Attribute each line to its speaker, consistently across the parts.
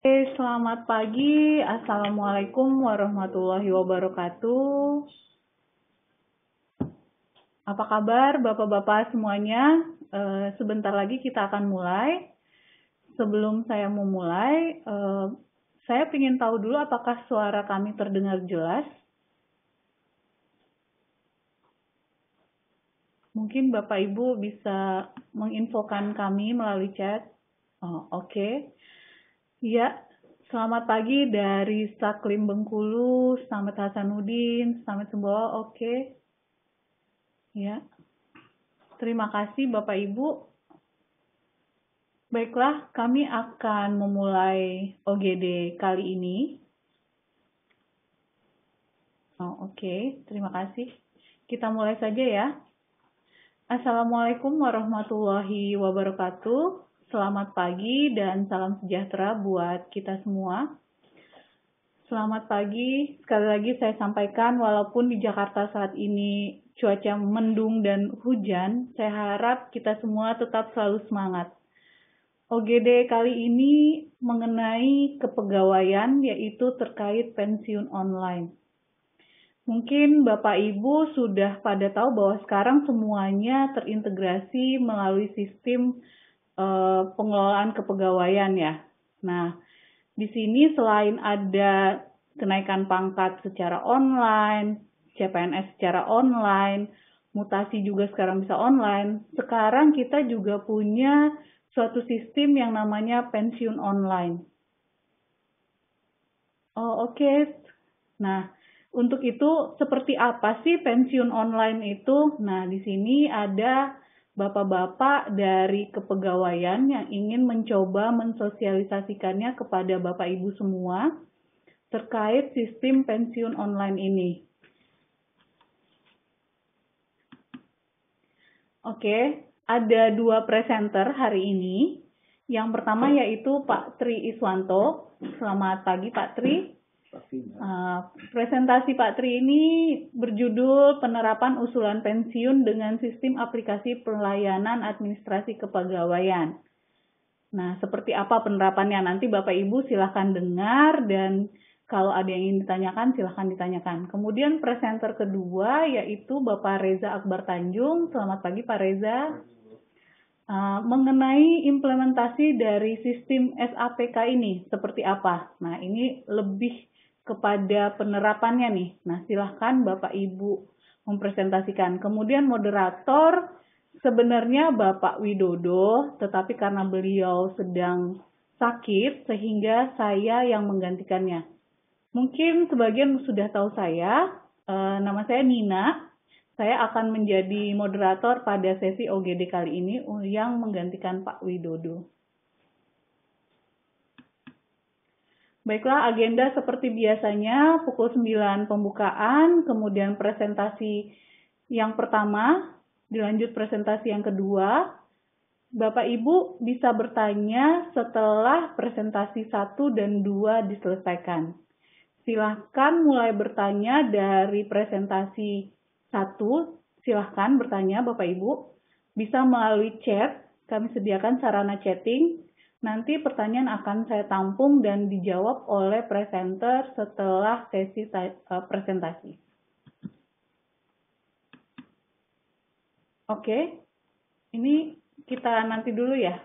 Speaker 1: Selamat pagi. Assalamualaikum warahmatullahi wabarakatuh. Apa kabar Bapak-Bapak semuanya? Sebentar lagi kita akan mulai. Sebelum saya memulai, saya ingin tahu dulu apakah suara kami terdengar jelas? Mungkin Bapak Ibu bisa menginfokan kami melalui chat. Oh, oke. Ya, selamat pagi dari Saklim Bengkulu, Slamet Hasanuddin, Slamet Sembawa, oke. Ya, terima kasih Bapak Ibu. Baiklah, kami akan memulai OGD kali ini. Oke, terima kasih. Kita mulai saja ya. Assalamualaikum warahmatullahi wabarakatuh. Selamat pagi dan salam sejahtera buat kita semua. Selamat pagi, sekali lagi saya sampaikan walaupun di Jakarta saat ini cuaca mendung dan hujan, saya harap kita semua tetap selalu semangat. OGD kali ini mengenai kepegawaian yaitu terkait pensiun online. Mungkin Bapak Ibu sudah pada tahu bahwa sekarang semuanya terintegrasi melalui sistem pengelolaan kepegawaian ya. Nah, di sini selain ada kenaikan pangkat secara online, CPNS secara online, mutasi juga sekarang bisa online, sekarang kita juga punya suatu sistem yang namanya pensiun online. Oke. Nah, untuk itu seperti apa sih pensiun online itu? Nah, di sini ada bapak-bapak dari kepegawaian yang ingin mencoba mensosialisasikannya kepada Bapak Ibu semua terkait sistem pensiun online ini. Oke, ada dua presenter hari ini. Yang pertama yaitu Pak Tri Iswanto. Selamat pagi Pak Tri. Presentasi Pak Tri ini berjudul Penerapan Usulan Pensiun dengan Sistem Aplikasi Pelayanan Administrasi Kepegawaian. Nah, seperti apa penerapannya? Nanti Bapak Ibu silahkan dengar dan kalau ada yang ingin ditanyakan silahkan ditanyakan. Kemudian presenter kedua yaitu Bapak Reza Akbar Tanjung. Selamat pagi Pak Reza. Mengenai implementasi dari sistem SAPK ini seperti apa? Nah, ini lebih kepada penerapannya nih. Nah, silahkan Bapak Ibu mempresentasikan. Kemudian moderator sebenarnya Bapak Widodo, tetapi karena beliau sedang sakit sehingga saya yang menggantikannya. Mungkin sebagian sudah tahu saya, nama saya Nina. Saya akan menjadi moderator pada sesi OGD kali ini yang menggantikan Pak Widodo. Baiklah, agenda seperti biasanya, pukul 9 pembukaan, kemudian presentasi yang pertama, dilanjut presentasi yang kedua. Bapak Ibu bisa bertanya setelah presentasi 1 dan 2 diselesaikan. Silahkan mulai bertanya dari presentasi 1, silahkan bertanya Bapak Ibu. Bisa melalui chat, kami sediakan sarana chatting. Nanti pertanyaan akan saya tampung dan dijawab oleh presenter setelah sesi presentasi. Oke, ini kita nanti dulu ya.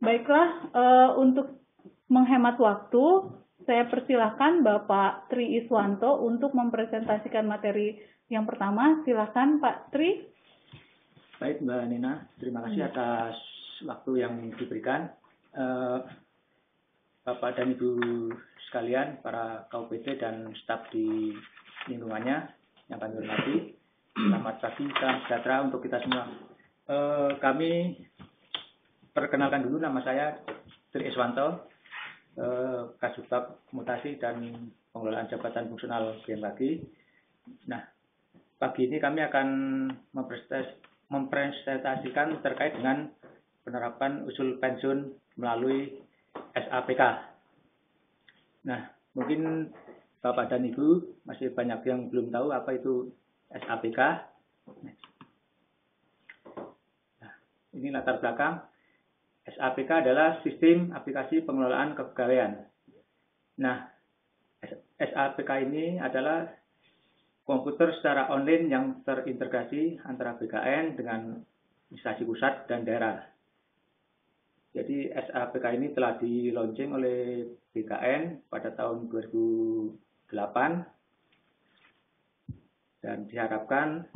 Speaker 1: Baiklah, untuk menghemat waktu, saya persilahkan Bapak Tri Iswanto untuk mempresentasikan materi yang pertama. Silahkan Pak Tri.
Speaker 2: Baik Mbak Nina, terima kasih atas waktu yang diberikan. Bapak dan Ibu sekalian, para KUPD dan staf di lingkungannya yang kami hormati, selamat pagi, salam sejahtera untuk kita semua. Kami perkenalkan dulu, nama saya Tri Iswanto, Kasubag Mutasi dan Pengelolaan Jabatan Fungsional BMKG. Nah, pagi ini kami akan mempresentasikan terkait dengan penerapan usul pensiun melalui SAPK. Nah, mungkin Bapak dan Ibu masih banyak yang belum tahu apa itu SAPK. Nah, ini latar belakang. SAPK adalah Sistem Aplikasi Pengelolaan Kepegawaian. Nah, SAPK ini adalah komputer secara online yang terintegrasi antara BKN dengan instansi pusat dan daerah. Jadi SAPK ini telah di-launching oleh BKN pada tahun 2008 dan diharapkan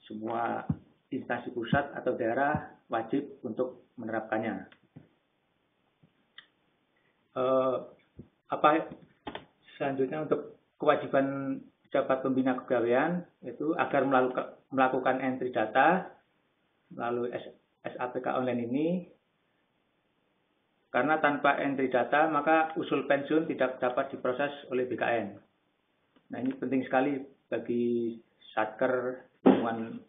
Speaker 2: semua instansi pusat atau daerah wajib untuk menerapkannya. Apa selanjutnya untuk kewajiban pejabat pembina kepegawaian itu agar melakukan entry data melalui SAPK online ini, karena tanpa entry data maka usul pensiun tidak dapat diproses oleh BKN. Nah, ini penting sekali bagi Satker lingkungan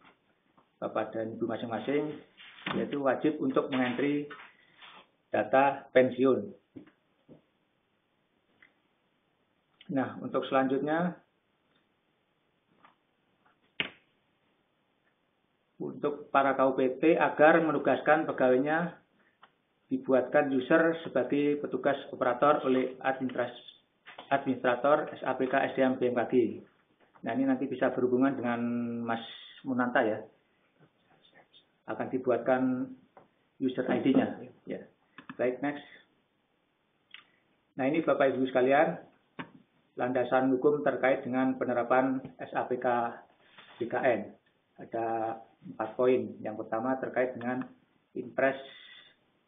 Speaker 2: Bapak dan Ibu masing-masing, yaitu wajib untuk mengentri data pensiun. Nah, untuk selanjutnya, untuk para KUPT agar menugaskan pegawainya dibuatkan user sebagai petugas operator oleh administrator SAPK SDM BMKG. Nah, ini nanti bisa berhubungan dengan Mas Munanta ya. Akan dibuatkan user ID-nya. Ya. Baik, next. Nah, ini Bapak Ibu sekalian, landasan hukum terkait dengan penerapan SAPK BKN. Ada 4 poin. Yang pertama terkait dengan Impres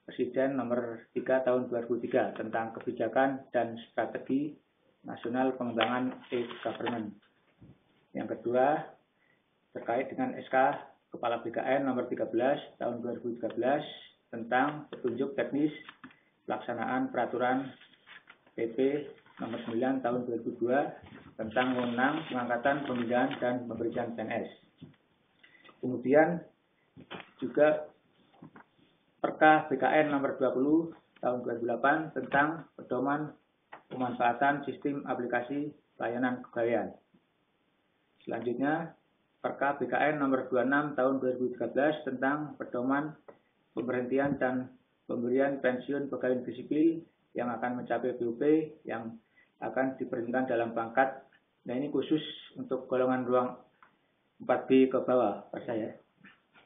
Speaker 2: Presiden nomor 3 tahun 2003 tentang kebijakan dan strategi nasional pengembangan e-government. Yang kedua terkait dengan SK Kepala BKN nomor 13 tahun 2013 tentang petunjuk teknis pelaksanaan peraturan PP nomor 9 tahun 2002 tentang wewenang pengangkatan, pemindahan dan pemberhentian PNS. Kemudian juga Perka BKN nomor 20 tahun 2008 tentang pedoman pemanfaatan sistem aplikasi pelayanan kepegawaian. Selanjutnya Perka BKN nomor 26 tahun 2013 tentang pedoman pemberhentian dan pemberian pensiun pegawai negeri sipil yang akan mencapai BUP yang akan diperhentikan dalam pangkat. Nah, ini khusus untuk golongan ruang 4B ke bawah, Pak saya.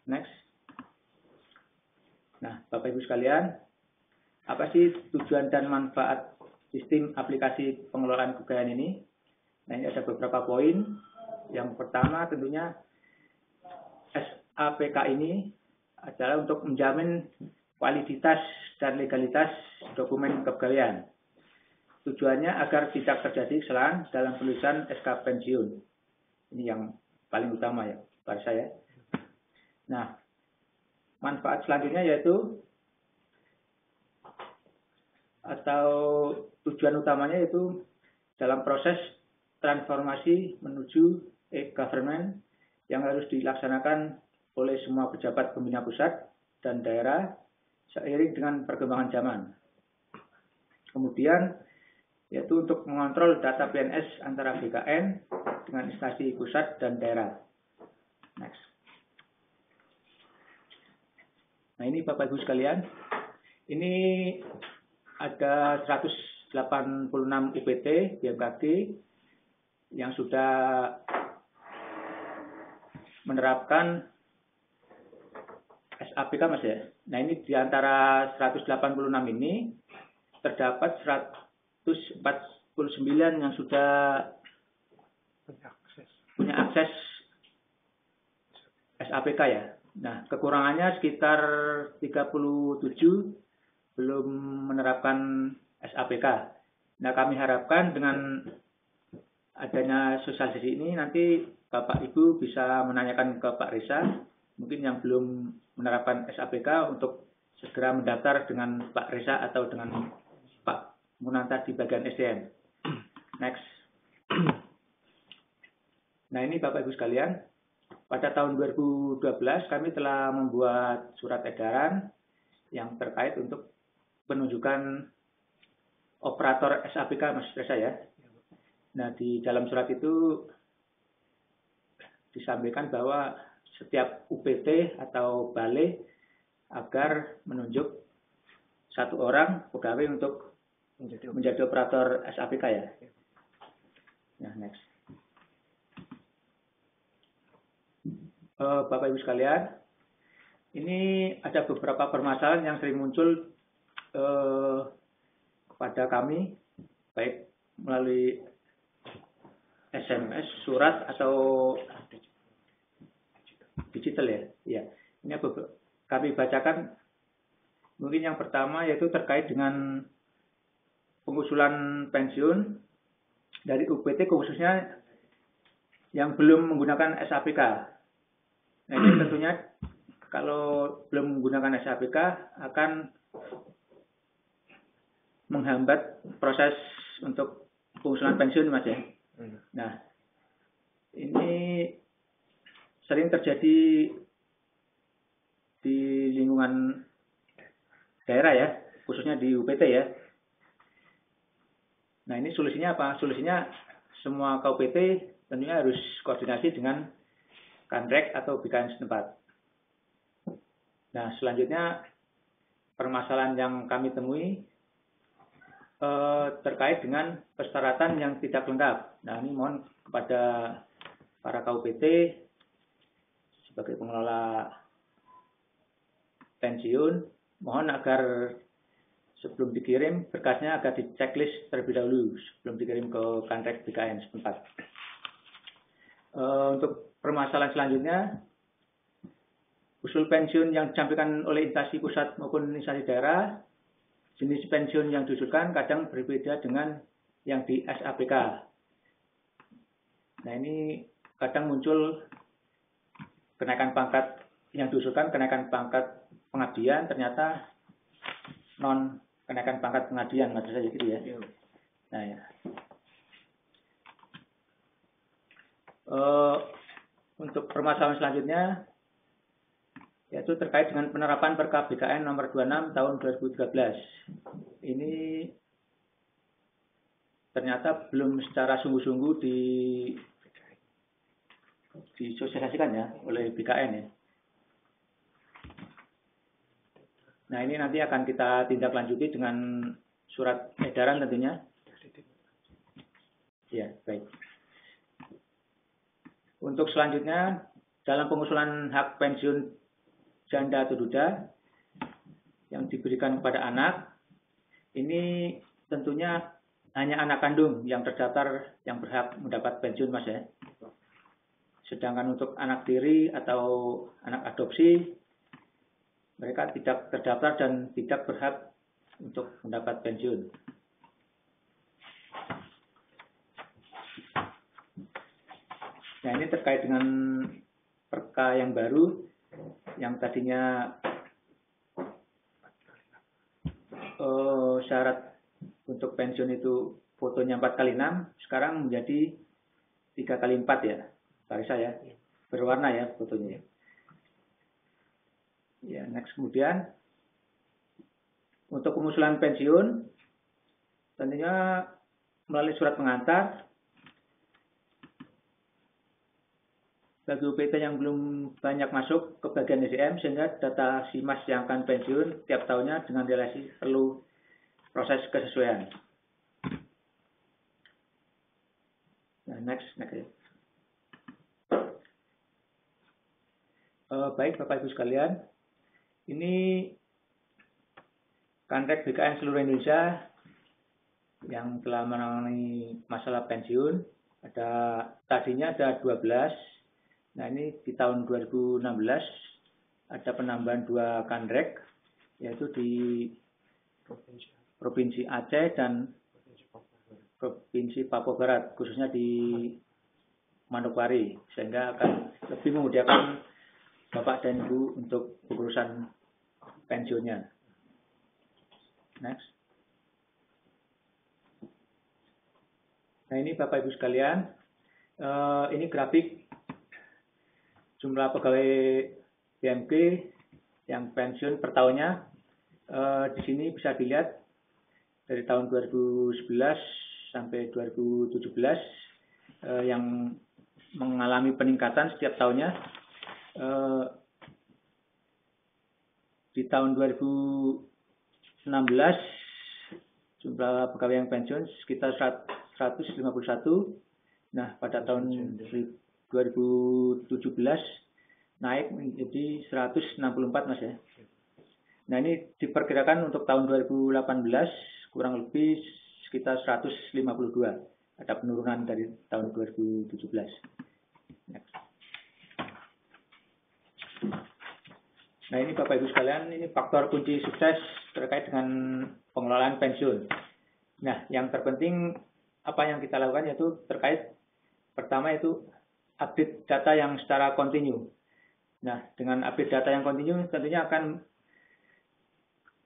Speaker 2: Next. Nah, Bapak Ibu sekalian, apa sih tujuan dan manfaat sistem aplikasi pengelolaan kepegawaian ini? Nah, ini ada beberapa poin. Yang pertama tentunya SAPK ini adalah untuk menjamin validitas dan legalitas dokumen kepegawaian. Tujuannya agar tidak terjadi kesalahan dalam penulisan SK pensiun. Ini yang paling utama ya, pada saya. Nah, manfaat selanjutnya yaitu atau tujuan utamanya yaitu dalam proses transformasi menuju e-government yang harus dilaksanakan oleh semua pejabat pembina pusat dan daerah seiring dengan perkembangan zaman. Kemudian yaitu untuk mengontrol data PNS antara BKN dengan instansi pusat dan daerah. Next. Nah, ini Bapak Ibu sekalian, ini ada 186 UPT BMKG yang sudah menerapkan SAPK Mas ya. Nah, ini di antara 186 ini terdapat 149 yang sudah punya akses SAPK ya. Nah, kekurangannya sekitar 37 belum menerapkan SAPK. Nah, kami harapkan dengan adanya sosialisasi ini nanti Bapak Ibu bisa menanyakan ke Pak Risa, mungkin yang belum menerapkan SAPK untuk segera mendaftar dengan Pak Risa atau dengan Pak Munanta di bagian SDM. Next. Nah, ini Bapak Ibu sekalian, pada tahun 2012 kami telah membuat surat edaran yang terkait untuk penunjukan operator SAPK Mas Risa ya. Nah, di dalam surat itu disampaikan bahwa setiap UPT atau balai agar menunjuk 1 orang pegawai untuk menjadi operator SAPK ya. Nah, next. Bapak Ibu sekalian, ini ada beberapa permasalahan yang sering muncul kepada kami, baik melalui SMS, surat, atau digital ya. Ya. Ini kami bacakan. Mungkin yang pertama yaitu terkait dengan pengusulan pensiun dari UPT khususnya yang belum menggunakan SAPK. Nah, ini tentunya kalau belum menggunakan SAPK akan menghambat proses untuk pengusulan pensiun, Mas ya. Nah, ini sering terjadi di lingkungan daerah ya, khususnya di UPT ya. Nah, ini solusinya apa? Solusinya semua KUPT tentunya harus koordinasi dengan Kanrek atau BKN setempat. Nah, selanjutnya permasalahan yang kami temui terkait dengan persyaratan yang tidak lengkap. Nah, ini mohon kepada para KUPT sebagai pengelola pensiun, mohon agar sebelum dikirim berkasnya agar di checklist terlebih dahulu sebelum dikirim ke Kanrek BKN setempat. Untuk permasalahan selanjutnya, usul pensiun yang disampaikan oleh instansi pusat maupun instansi daerah, jenis pensiun yang diusulkan kadang berbeda dengan yang di SAPK. Nah, ini kadang muncul kenaikan pangkat yang diusulkan, kenaikan pangkat pengabdian, ternyata non kenaikan pangkat pengabdian, maksud saya gitu ya. Nah, ya. Untuk permasalahan selanjutnya yaitu terkait dengan penerapan Perkap BKN nomor 26 tahun 2013. Ini ternyata belum secara sungguh-sungguh disosialisasikan ya oleh BKN ya. Nah, ini nanti akan kita tindak lanjuti dengan surat edaran tentunya. Ya, baik. Untuk selanjutnya, dalam pengusulan hak pensiun janda atau duda yang diberikan kepada anak, ini tentunya hanya anak kandung yang terdaftar yang berhak mendapat pensiun, Mas ya. Sedangkan untuk anak tiri atau anak adopsi, mereka tidak terdaftar dan tidak berhak untuk mendapat pensiun. Nah, ini terkait dengan perka yang baru, yang tadinya syarat untuk pensiun itu fotonya 4x6, sekarang menjadi 3x4 ya, Parisa ya, berwarna ya fotonya. Ya, next. Kemudian untuk pengusulan pensiun tentunya melalui surat pengantar bagi UPT yang belum banyak masuk ke bagian SDM, sehingga data SIMAS yang akan pensiun tiap tahunnya dengan relasi perlu proses kesesuaian. Nah, next. Baik Bapak Ibu sekalian, ini Kanrek BKN seluruh Indonesia yang telah menangani masalah pensiun, tadinya ada 12. Nah, ini di tahun 2016 ada penambahan 2 Kanrek, yaitu di Provinsi Aceh dan Provinsi Papua Barat, khususnya di Manokwari, sehingga akan lebih memudahkan Bapak dan Ibu untuk urusan pensiunnya. Next. Nah, ini Bapak Ibu sekalian, ini grafik jumlah pegawai BMG yang pensiun per tahunnya. Di sini bisa dilihat dari tahun 2011 sampai 2017 yang mengalami peningkatan setiap tahunnya. Di tahun 2016 jumlah pegawai yang pensiun sekitar 151. Nah, pada tahun 2017 naik menjadi 164, Mas ya. Nah, ini diperkirakan untuk tahun 2018 kurang lebih sekitar 152. Ada penurunan dari tahun 2017. Next. Nah, ini Bapak Ibu sekalian, ini faktor kunci sukses terkait dengan pengelolaan pensiun. Nah, yang terpenting apa yang kita lakukan yaitu terkait pertama itu update data yang secara kontinu. Nah, dengan update data yang kontinu tentunya akan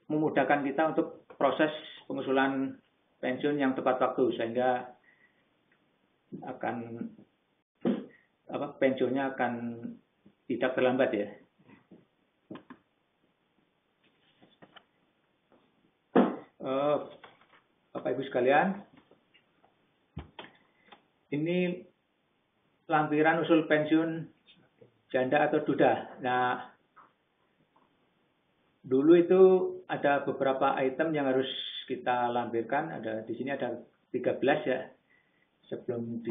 Speaker 2: memudahkan kita untuk proses pengusulan pensiun yang tepat waktu sehingga akan pensiunnya akan tidak terlambat ya. Bapak Ibu sekalian, ini lampiran usul pensiun janda atau duda. Nah, dulu itu ada beberapa item yang harus kita lampirkan. Ada di sini ada 13 ya. Sebelum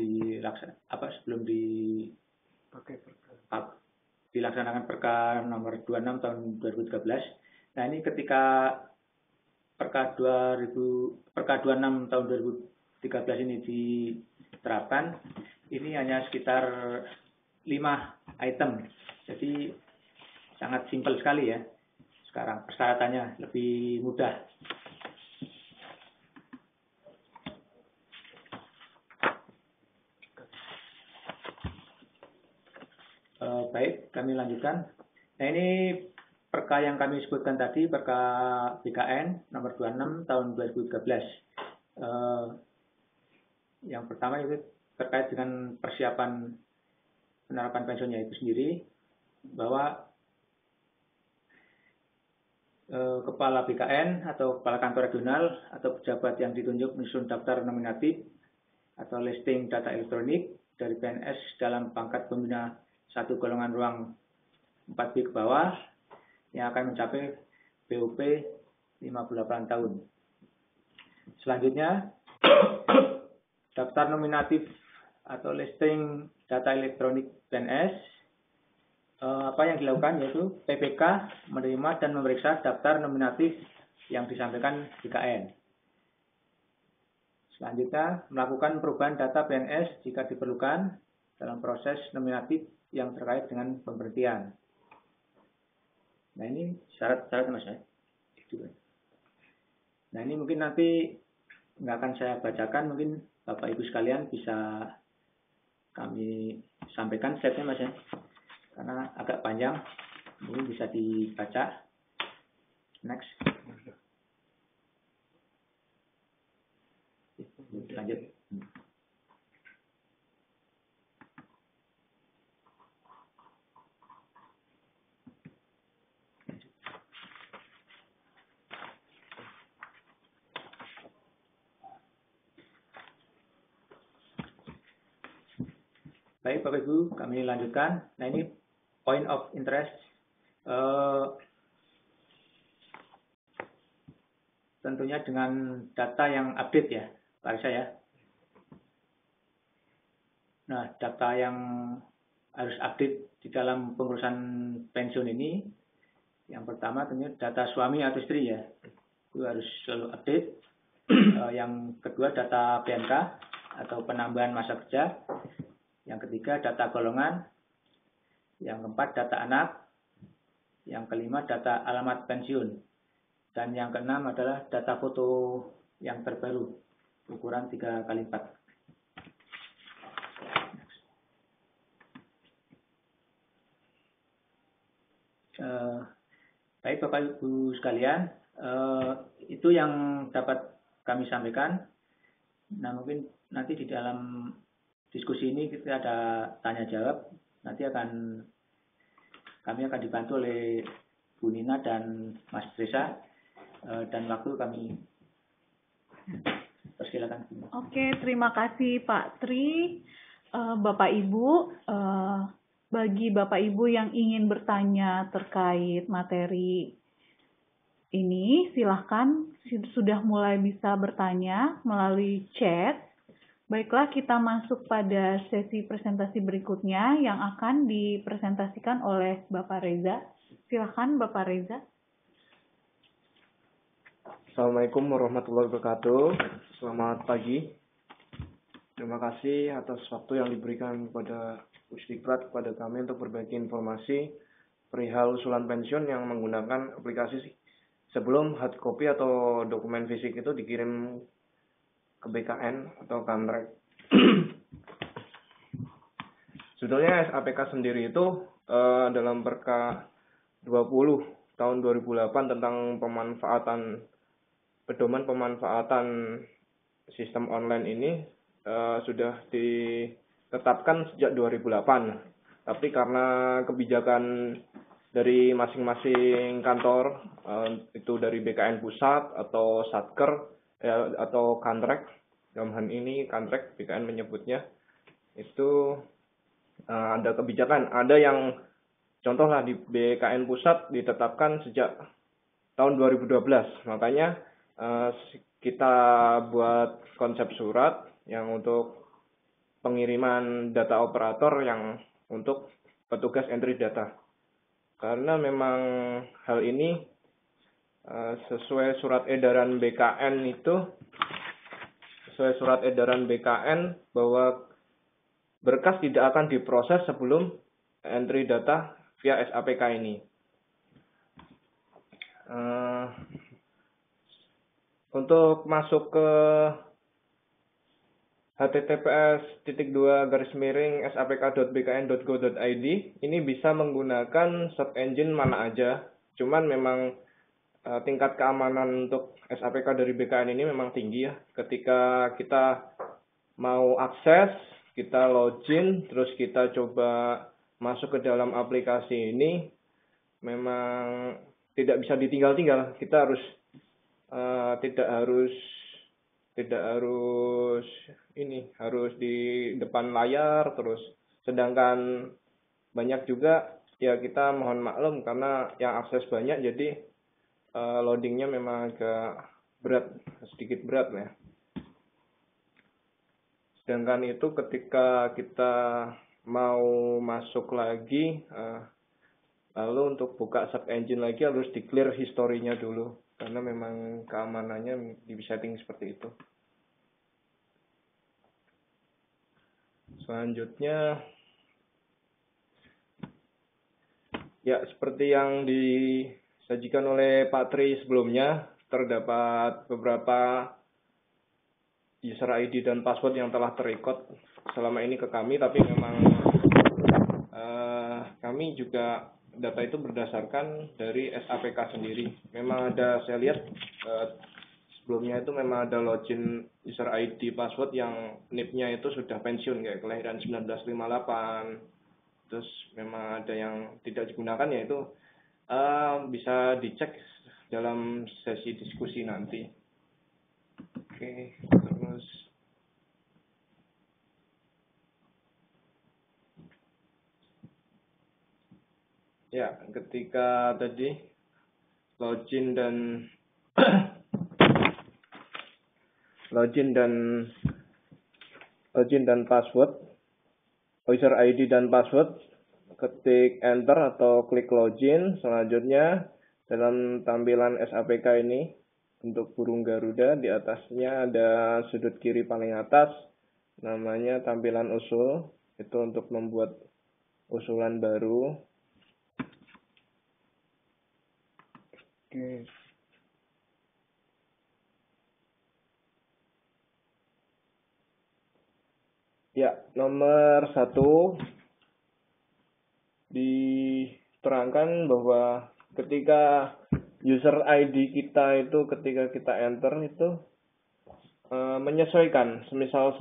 Speaker 2: dilaksanakan Perka nomor 26 tahun 2013. Nah, ini ketika Perka 26 tahun 2013 ini diterapkan, ini hanya sekitar 5 item. Jadi sangat simpel sekali ya. Sekarang persyaratannya lebih mudah. Baik, kami lanjutkan. Nah, ini perka yang kami sebutkan tadi, perka BKN nomor 26 tahun 2013. Yang pertama itu terkait dengan persiapan penerapan pensiunnya itu sendiri, bahwa kepala BKN atau kepala kantor regional atau pejabat yang ditunjuk menyusun daftar nominatif atau listing data elektronik dari PNS dalam pangkat pembina 1 golongan ruang 4B ke bawah yang akan mencapai BUP 58 tahun. Selanjutnya, daftar nominatif atau listing data elektronik PNS, apa yang dilakukan yaitu PPK menerima dan memeriksa daftar nominatif yang disampaikan BKN. Selanjutnya, melakukan perubahan data PNS jika diperlukan dalam proses nominatif yang terkait dengan pemberhentian. Nah, ini syarat-syarat Mas ya. Nah, ini mungkin nanti nggak akan saya bacakan, mungkin Bapak Ibu sekalian bisa kami sampaikan stepnya Mas ya. Karena agak panjang, mungkin bisa dibaca. Next. Lanjut. Baik Bapak Ibu, kami lanjutkan. Nah, ini point of interest. Tentunya dengan data yang update ya, Pak saya. Nah, data yang harus update di dalam pengurusan pensiun ini, yang pertama tentunya data suami atau istri ya, itu harus selalu update. Yang kedua data PNK atau penambahan masa kerja. Yang ketiga data golongan. Yang keempat data anak. Yang kelima data alamat pensiun. Dan yang keenam adalah data foto yang terbaru, ukuran 3x4. Baik Bapak Ibu sekalian, itu yang dapat kami sampaikan. Nah, mungkin nanti di dalam diskusi ini kita ada tanya jawab. Nanti kami akan dibantu oleh Bu Nina dan Mas Reza. Dan waktu kami persilakan.
Speaker 1: Oke, terima kasih Pak Tri. Bapak Ibu, bagi Bapak Ibu yang ingin bertanya terkait materi ini, silahkan sudah mulai bisa bertanya melalui chat. Baiklah, kita masuk pada sesi presentasi berikutnya yang akan dipresentasikan oleh Bapak Reza. Silahkan Bapak Reza.
Speaker 3: Assalamualaikum warahmatullahi wabarakatuh. Selamat pagi. Terima kasih atas waktu yang diberikan kepada Pusdiklat kepada kami untuk berbagi informasi perihal usulan pensiun yang menggunakan aplikasi sebelum hard copy atau dokumen fisik itu dikirim ke BKN atau Kantrek. Sebetulnya SAPK sendiri itu dalam Perka 20 tahun 2008 tentang pedoman pemanfaatan sistem online ini sudah ditetapkan sejak 2008. Tapi karena kebijakan dari masing-masing kantor, itu dari BKN Pusat atau Satker atau Kantrek, dalam hal ini Kantrek BKN menyebutnya, itu ada kebijakan. Ada yang contohlah di BKN Pusat ditetapkan sejak tahun 2012. Makanya kita buat konsep surat yang untuk pengiriman data operator yang untuk petugas entry data. Karena memang hal ini sesuai surat edaran BKN bahwa berkas tidak akan diproses sebelum entry data via SAPK ini. Untuk masuk ke https://sapk.bkn.go.id ini bisa menggunakan search engine mana aja. Cuman memang tingkat keamanan untuk SAPK dari BKN ini memang tinggi ya. Ketika kita mau akses, kita login, terus kita coba masuk ke dalam aplikasi ini, memang tidak bisa ditinggal-tinggal. Kita harus harus di depan layar terus. Sedangkan banyak juga ya kita mohon maklum karena yang akses banyak, jadi loadingnya memang agak sedikit berat ya. Sedangkan itu ketika kita mau masuk lagi, lalu untuk buka search engine lagi harus di clear historinya dulu. Karena memang keamanannya di setting seperti itu. Selanjutnya, ya seperti yang disajikan oleh Pak Tri sebelumnya, terdapat beberapa user ID dan password yang telah terrecord selama ini ke kami, tapi memang kami juga data itu berdasarkan dari SAPK sendiri. Memang ada, saya lihat sebelumnya itu memang ada login user ID password yang NIP-nya itu sudah pensiun kayak kelahiran 1958. Terus memang ada yang tidak digunakan, yaitu bisa dicek dalam sesi diskusi nanti. Oke, terus ya, ketika tadi login dan password, user ID dan password, ketik enter atau klik login. Selanjutnya dalam tampilan SAPK ini untuk burung Garuda, di atasnya ada sudut kiri paling atas namanya tampilan usul, itu untuk membuat usulan baru. Oke. Ya, nomor 1 diterangkan bahwa ketika user ID kita itu ketika kita enter itu menyesuaikan. Semisal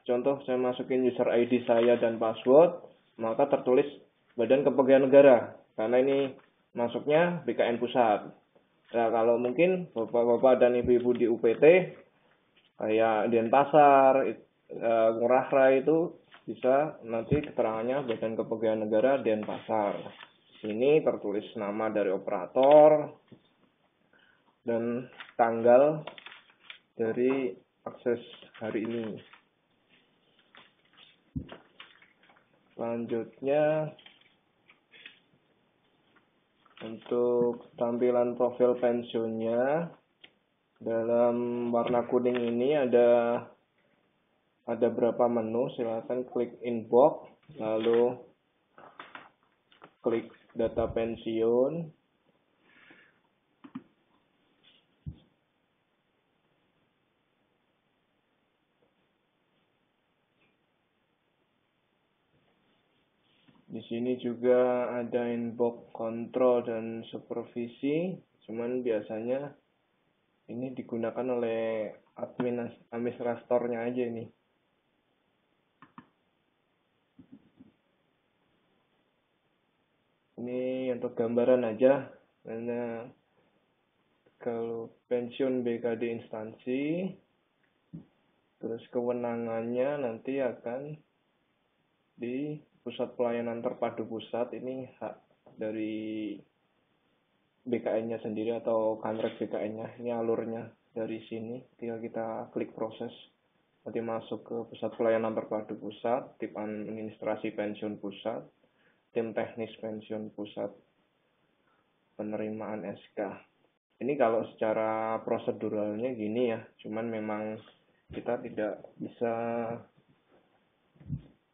Speaker 3: contoh saya masukin user ID saya dan password, maka tertulis Badan Kepegawaian Negara karena ini masuknya BKN Pusat. Nah, kalau mungkin bapak-bapak dan ibu-ibu di UPT kayak Denpasar, Ngurah Rai itu bisa nanti keterangannya Badan Kepegawaian Negara Denpasar. Sini tertulis nama dari operator, dan tanggal dari akses hari ini. Selanjutnya, untuk tampilan profil pensiunnya, dalam warna kuning ini ada berapa menu. Silakan klik inbox, lalu klik data pensiun. Di sini juga ada inbox kontrol dan supervisi, cuman biasanya ini digunakan oleh administratornya aja ini. Ini untuk gambaran aja, karena kalau pensiun BKD instansi, terus kewenangannya nanti akan di pusat pelayanan terpadu pusat. Ini hak dari BKN-nya sendiri atau kanrek BKN-nya. Ini alurnya dari sini. Tinggal kita klik proses. Nanti masuk ke pusat pelayanan terpadu pusat, tim administrasi pensiun pusat, tim teknis pensiun pusat, penerimaan SK. Ini kalau secara proseduralnya gini ya. Cuman memang kita tidak bisa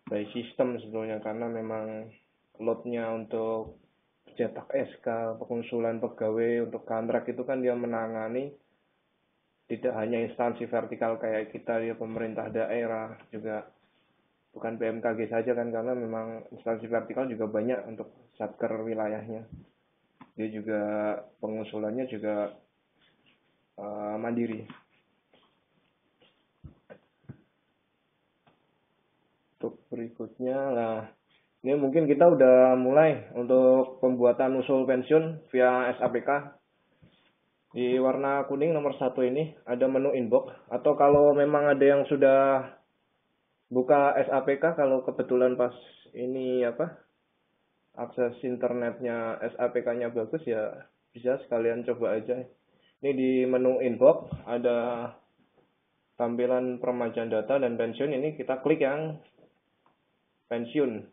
Speaker 3: by system sebetulnya, karena memang loadnya untuk cetak SK, pengusulan pegawai untuk kontrak itu kan dia menangani tidak hanya instansi vertikal kayak kita, dia pemerintah daerah juga, bukan BMKG saja kan, karena memang instansi vertikal juga banyak untuk satker wilayahnya. Dia juga pengusulannya juga mandiri. Untuk berikutnya, nah ini mungkin kita udah mulai untuk pembuatan usul pensiun via SAPK. Di warna kuning nomor 1 ini ada menu inbox, atau kalau memang ada yang sudah buka SAPK, kalau kebetulan pas ini akses internetnya SAPK-nya bagus ya bisa sekalian coba aja. Ini di menu inbox ada tampilan peremajaan data dan pensiun. Ini kita klik yang pensiun.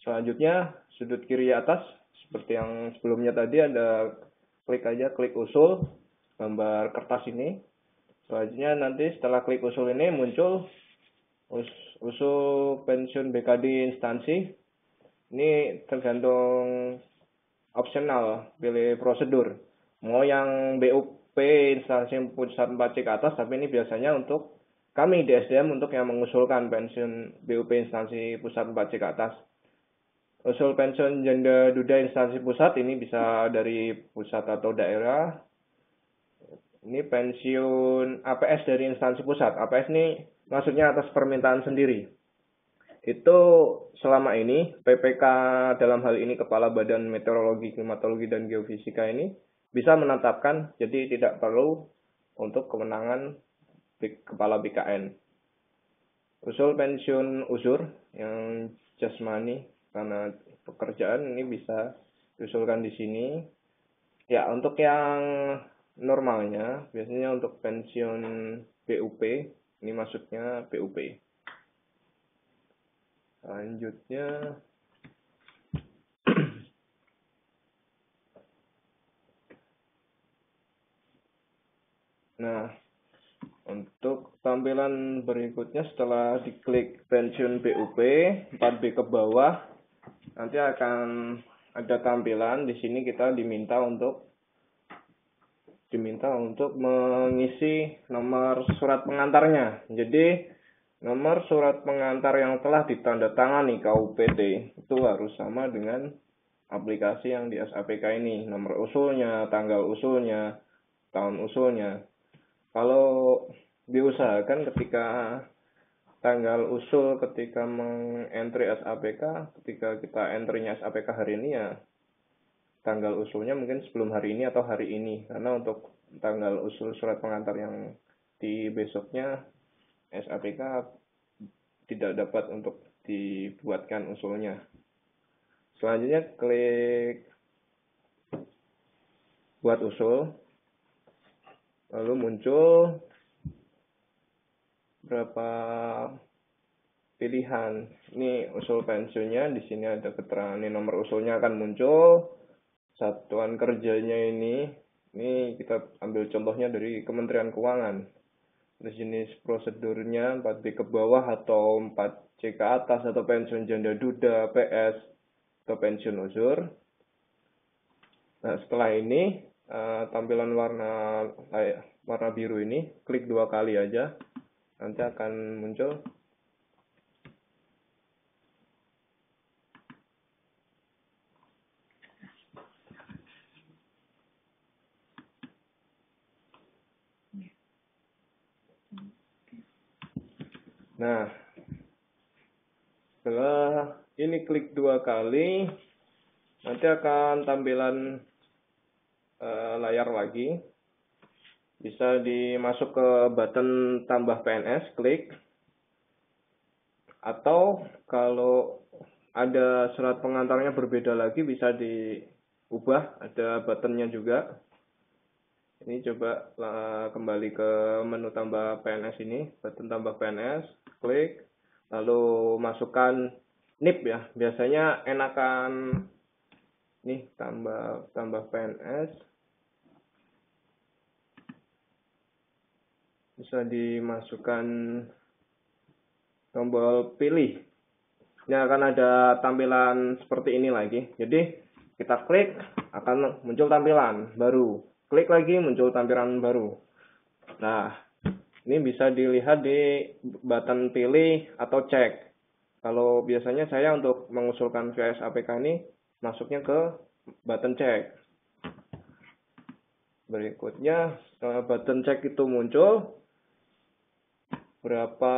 Speaker 3: Selanjutnya sudut kiri atas seperti yang sebelumnya tadi ada klik usul gambar kertas ini. Selanjutnya nanti setelah klik usul ini muncul usul pensiun BKD instansi. Ini tergantung opsional, pilih prosedur. Mau yang BUP instansi pusat 4C ke atas, tapi ini biasanya untuk kami di SDM untuk yang mengusulkan pensiun BUP instansi pusat 4C ke atas. Usul pensiun janda duda instansi pusat ini bisa dari pusat atau daerah. Ini pensiun APS dari instansi pusat. APS ini maksudnya atas permintaan sendiri. Itu selama ini PPK dalam hal ini Kepala Badan Meteorologi, Klimatologi, dan Geofisika ini bisa menetapkan, jadi tidak perlu untuk kewenangan Kepala BKN. Usul pensiun usur yang jasmani karena pekerjaan ini bisa diusulkan di sini. Ya, untuk yang normalnya biasanya untuk pensiun BUP, ini maksudnya BUP. Selanjutnya nah, untuk tampilan berikutnya setelah diklik pensiun BUP 4B ke bawah, nanti akan ada tampilan di sini kita diminta untuk mengisi nomor surat pengantarnya. Jadi nomor surat pengantar yang telah ditandatangani KUPT itu harus sama dengan aplikasi yang di SAPK ini. Nomor usulnya, tanggal usulnya, tahun usulnya. Kalau diusahakan ketika tanggal usul ketika mengentry SAPK, ketika kita entry-nya SAPK hari ini ya tanggal usulnya mungkin sebelum hari ini atau hari ini, karena untuk tanggal usul surat pengantar yang di besoknya SAPK tidak dapat untuk dibuatkan usulnya. Selanjutnya klik buat usul. Lalu muncul berapa pilihan. Ini usul pensiunnya, di sini ada keterangan, ini nomor usulnya akan muncul. Satuan kerjanya ini kita ambil contohnya dari Kementerian Keuangan. Terus jenis prosedurnya 4B ke bawah atau 4C ke atas, atau pensiun janda duda, PS, atau pensiun uzur. Nah, setelah ini tampilan warna biru ini, klik 2 kali aja, nanti akan muncul. Nah, setelah ini klik 2 kali, nanti akan tampilan layar lagi. Bisa dimasuk ke button tambah PNS, klik. Atau kalau ada surat pengantarnya berbeda lagi, bisa diubah, ada buttonnya juga. Ini coba kembali ke menu tambah PNS ini, button tambah PNS, klik, lalu masukkan NIP ya. Biasanya enakan nih tambah PNS. Bisa dimasukkan tombol pilih. Ini akan ada tampilan seperti ini lagi. Jadi kita klik, akan muncul tampilan baru. Klik lagi, muncul tampilan baru. Nah, ini bisa dilihat di button pilih atau cek. Kalau biasanya saya untuk mengusulkan VS APK ini masuknya ke button cek. Berikutnya, button cek itu muncul, berapa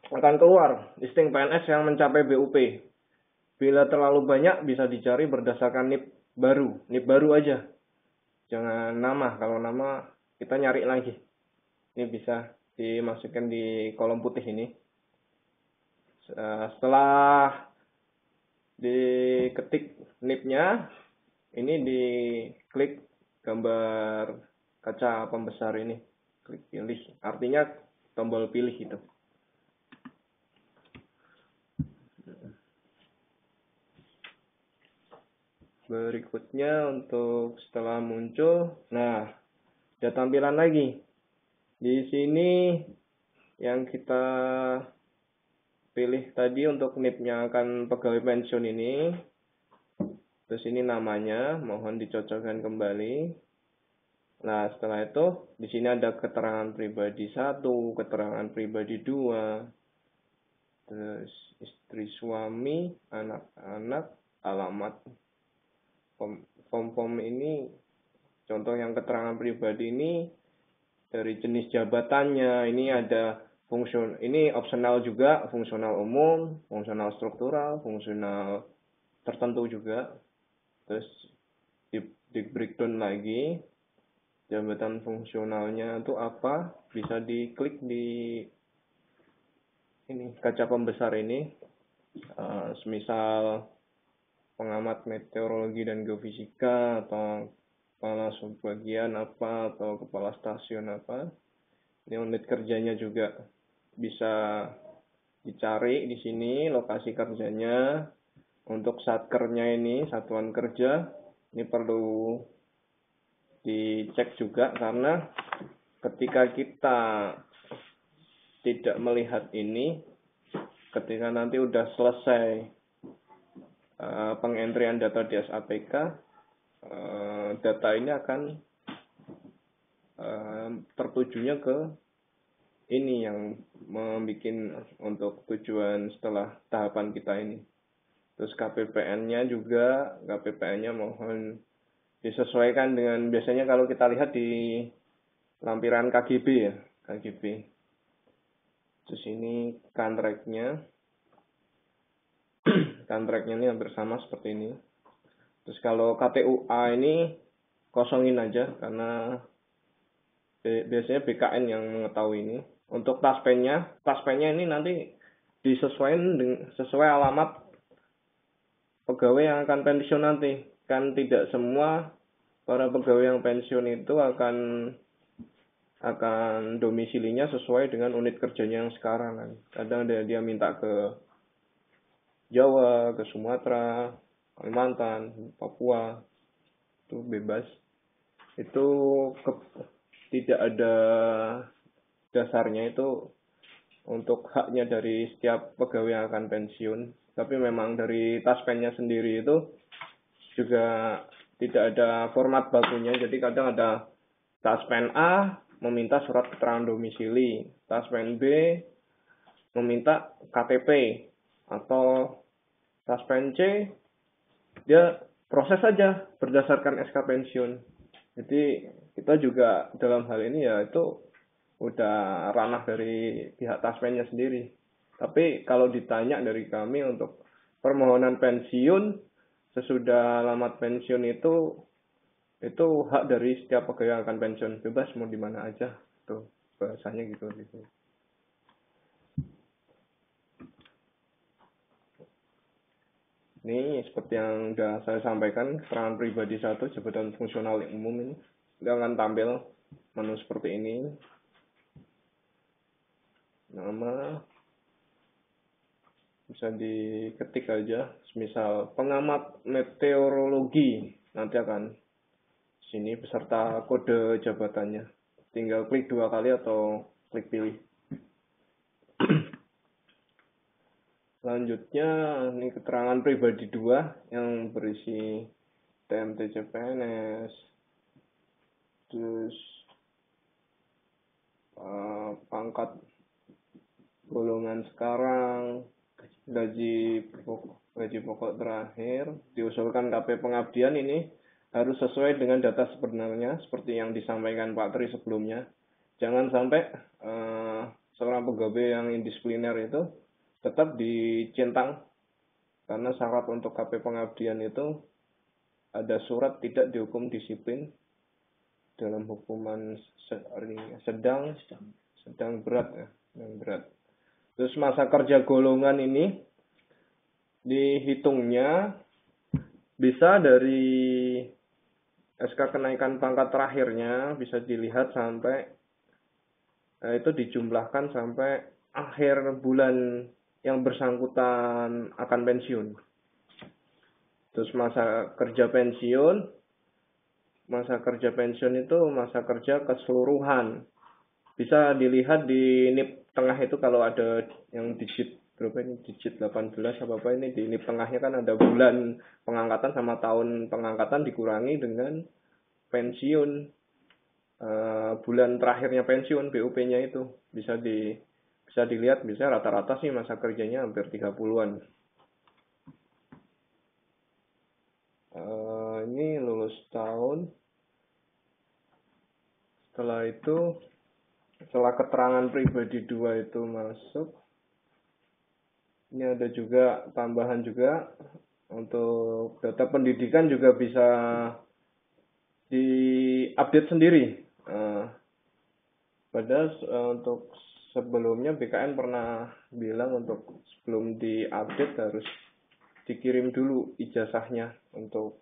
Speaker 3: akan keluar listing PNS yang mencapai BUP. Bila terlalu banyak, bisa dicari berdasarkan NIP baru aja. Jangan nama, kalau nama kita nyari lagi. Ini bisa dimasukkan di kolom putih ini. Setelah diketik NIP-nya, ini diklik gambar kaca pembesar ini. Klik pilih, artinya tombol pilih itu. Berikutnya untuk setelah muncul, nah ada tampilan lagi. Di sini yang kita pilih tadi untuk NIP-nya akan pegawai pensiun ini. Terus ini namanya, mohon dicocokkan kembali. Nah, setelah itu di sini ada keterangan pribadi 1, keterangan pribadi 2, terus istri, suami, anak-anak, alamat. Form ini, contoh yang keterangan pribadi ini dari jenis jabatannya, ini ada ini opsional juga, fungsional umum, fungsional struktural, fungsional tertentu juga. Terus di breakdown lagi, jabatan fungsionalnya itu apa, bisa diklik di ini kaca pembesar ini. Semisal pengamat meteorologi dan geofisika, atau kepala subbagian apa, atau kepala stasiun apa. Ini unit kerjanya juga bisa dicari di sini, lokasi kerjanya. Untuk satkernya ini, satuan kerja, ini perlu dicek juga, karena ketika kita tidak melihat ini, ketika nanti udah selesai pengentrian data di SAPK, data ini akan tertujunya ke ini yang membuat untuk tujuan setelah tahapan kita ini. Terus KPPN-nya juga, KPPN-nya mohon disesuaikan dengan, biasanya kalau kita lihat di lampiran KGB ya, KGB. Terus ini kontraknya. Kontraknya ini hampir sama seperti ini. Terus kalau KTUA ini kosongin aja, karena biasanya BKN yang mengetahui ini. Untuk taspennya ini nanti disesuaikan sesuai alamat pegawai yang akan pensiun nanti. Kan tidak semua para pegawai yang pensiun itu akan akan domisilinya sesuai dengan unit kerjanya yang sekarang kan. Kadang dia minta ke Jawa, ke Sumatera, Kalimantan, Papua, itu bebas. Itu tidak ada dasarnya itu untuk haknya dari setiap pegawai yang akan pensiun. Tapi memang dari taspennya sendiri itu juga tidak ada format bakunya. Jadi kadang ada taspen A meminta surat keterangan domisili, taspen B meminta KTP, atau taspen C dia proses saja berdasarkan SK pensiun. Jadi kita juga dalam hal ini ya itu udah ranah dari pihak taspennya sendiri. Tapi kalau ditanya dari kami untuk permohonan pensiun sesudah alamat pensiun itu hak dari setiap pegawai yang akan pensiun, bebas mau di mana aja, tuh bahasanya gitu. Ini seperti yang sudah saya sampaikan, keterangan pribadi 1 jabatan fungsional yang umum ini. Dia akan tampil menu seperti ini. Nama bisa diketik aja, misal pengamat meteorologi, nanti akan sini beserta kode jabatannya. Tinggal klik 2 kali atau klik pilih. Selanjutnya ini keterangan pribadi 2 yang berisi TMT CPNS, terus pangkat golongan sekarang, gaji pokok terakhir, diusulkan KP pengabdian ini harus sesuai dengan data sebenarnya seperti yang disampaikan Pak Tri sebelumnya. Jangan sampai seorang pegawai yang indisipliner itu tetap dicentang, karena syarat untuk KP pengabdian itu ada surat tidak dihukum disiplin dalam hukuman sedang berat ya, yang berat. Terus masa kerja golongan ini dihitungnya bisa dari SK kenaikan pangkat terakhirnya bisa dilihat sampai itu dijumlahkan sampai akhir bulan yang bersangkutan akan pensiun. Terus masa kerja pensiun itu masa kerja keseluruhan. Bisa dilihat di NIP tengah itu kalau ada yang digit berapa ini, digit 18 apa ini, di NIP tengahnya kan ada bulan pengangkatan sama tahun pengangkatan dikurangi dengan pensiun, bulan terakhirnya pensiun, BUP-nya itu bisa dilihat, bisa rata-rata sih masa kerjanya hampir 30-an. Ini lulus tahun. Setelah keterangan pribadi 2 itu masuk, ini ada juga tambahan juga untuk data pendidikan juga bisa diupdate sendiri. Padahal untuk sebelumnya BKN pernah bilang untuk sebelum diupdate harus dikirim dulu ijazahnya untuk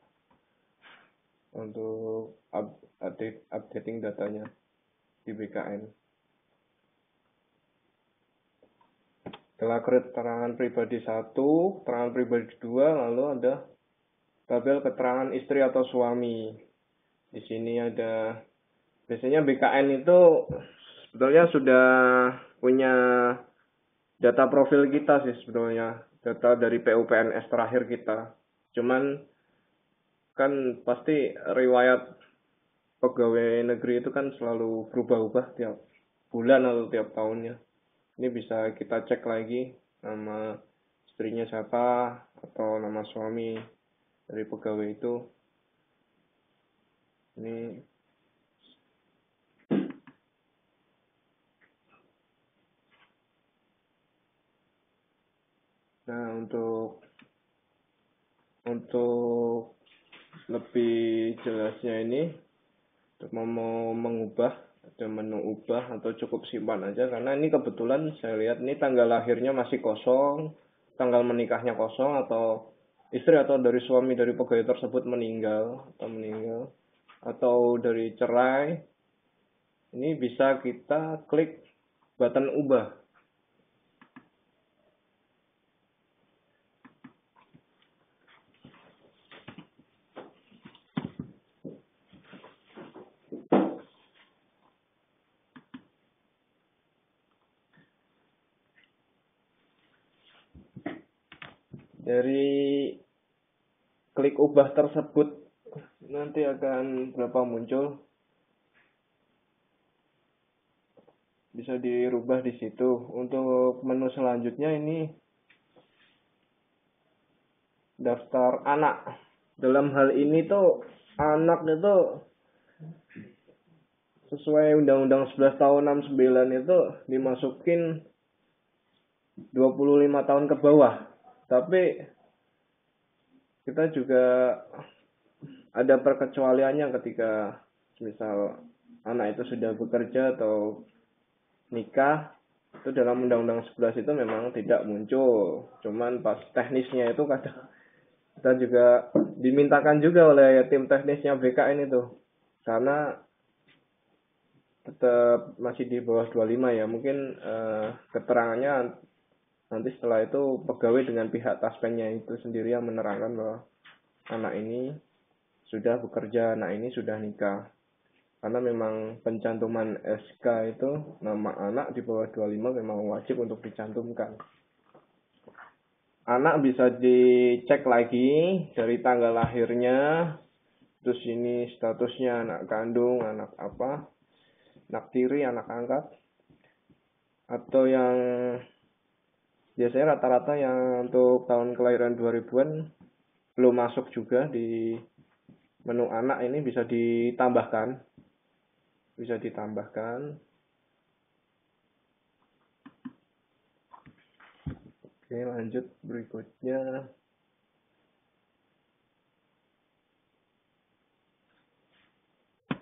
Speaker 3: updating datanya di BKN. Setelah keterangan pribadi 1, keterangan pribadi 2, lalu ada tabel keterangan istri atau suami. Di sini ada, biasanya BKN itu sebetulnya sudah punya data profil kita sih sebetulnya, data dari PUPNS terakhir kita. Cuman kan pasti riwayat pegawai negeri itu kan selalu berubah-ubah tiap bulan atau tiap tahunnya. Ini bisa kita cek lagi nama istrinya siapa atau nama suami dari pegawai itu. Ini nah untuk lebih jelasnya ini, untuk mau mengubah, ada menu ubah atau cukup simpan aja, karena ini kebetulan saya lihat ini tanggal lahirnya masih kosong, tanggal menikahnya kosong, atau istri atau dari suami dari pegawai tersebut meninggal atau dari cerai, Ini bisa kita klik button ubah. Dari klik ubah tersebut nanti akan berapa muncul, bisa dirubah di situ. Untuk menu selanjutnya ini daftar anak. Dalam hal ini tuh anak itu sesuai Undang-Undang 11 tahun 69 itu dimasukin 25 tahun ke bawah. Tapi kita juga ada perkecualiannya ketika misal anak itu sudah bekerja atau nikah, itu dalam Undang-Undang 11 itu memang tidak muncul. Cuman pas teknisnya itu kadang kita juga dimintakan juga oleh tim teknisnya BKN itu. Karena tetap masih di bawah 25 ya. Mungkin keterangannya nanti setelah itu pegawai dengan pihak taspennya itu sendiri yang menerangkan bahwa anak ini sudah bekerja, anak ini sudah nikah. Karena memang pencantuman SK itu nama anak di bawah 25 memang wajib untuk dicantumkan. Anak bisa dicek lagi dari tanggal lahirnya, terus ini statusnya anak kandung, anak apa, anak tiri, anak angkat, atau yang biasanya rata-rata yang untuk tahun kelahiran 2000-an belum masuk juga di menu anak ini bisa ditambahkan. Oke, lanjut berikutnya.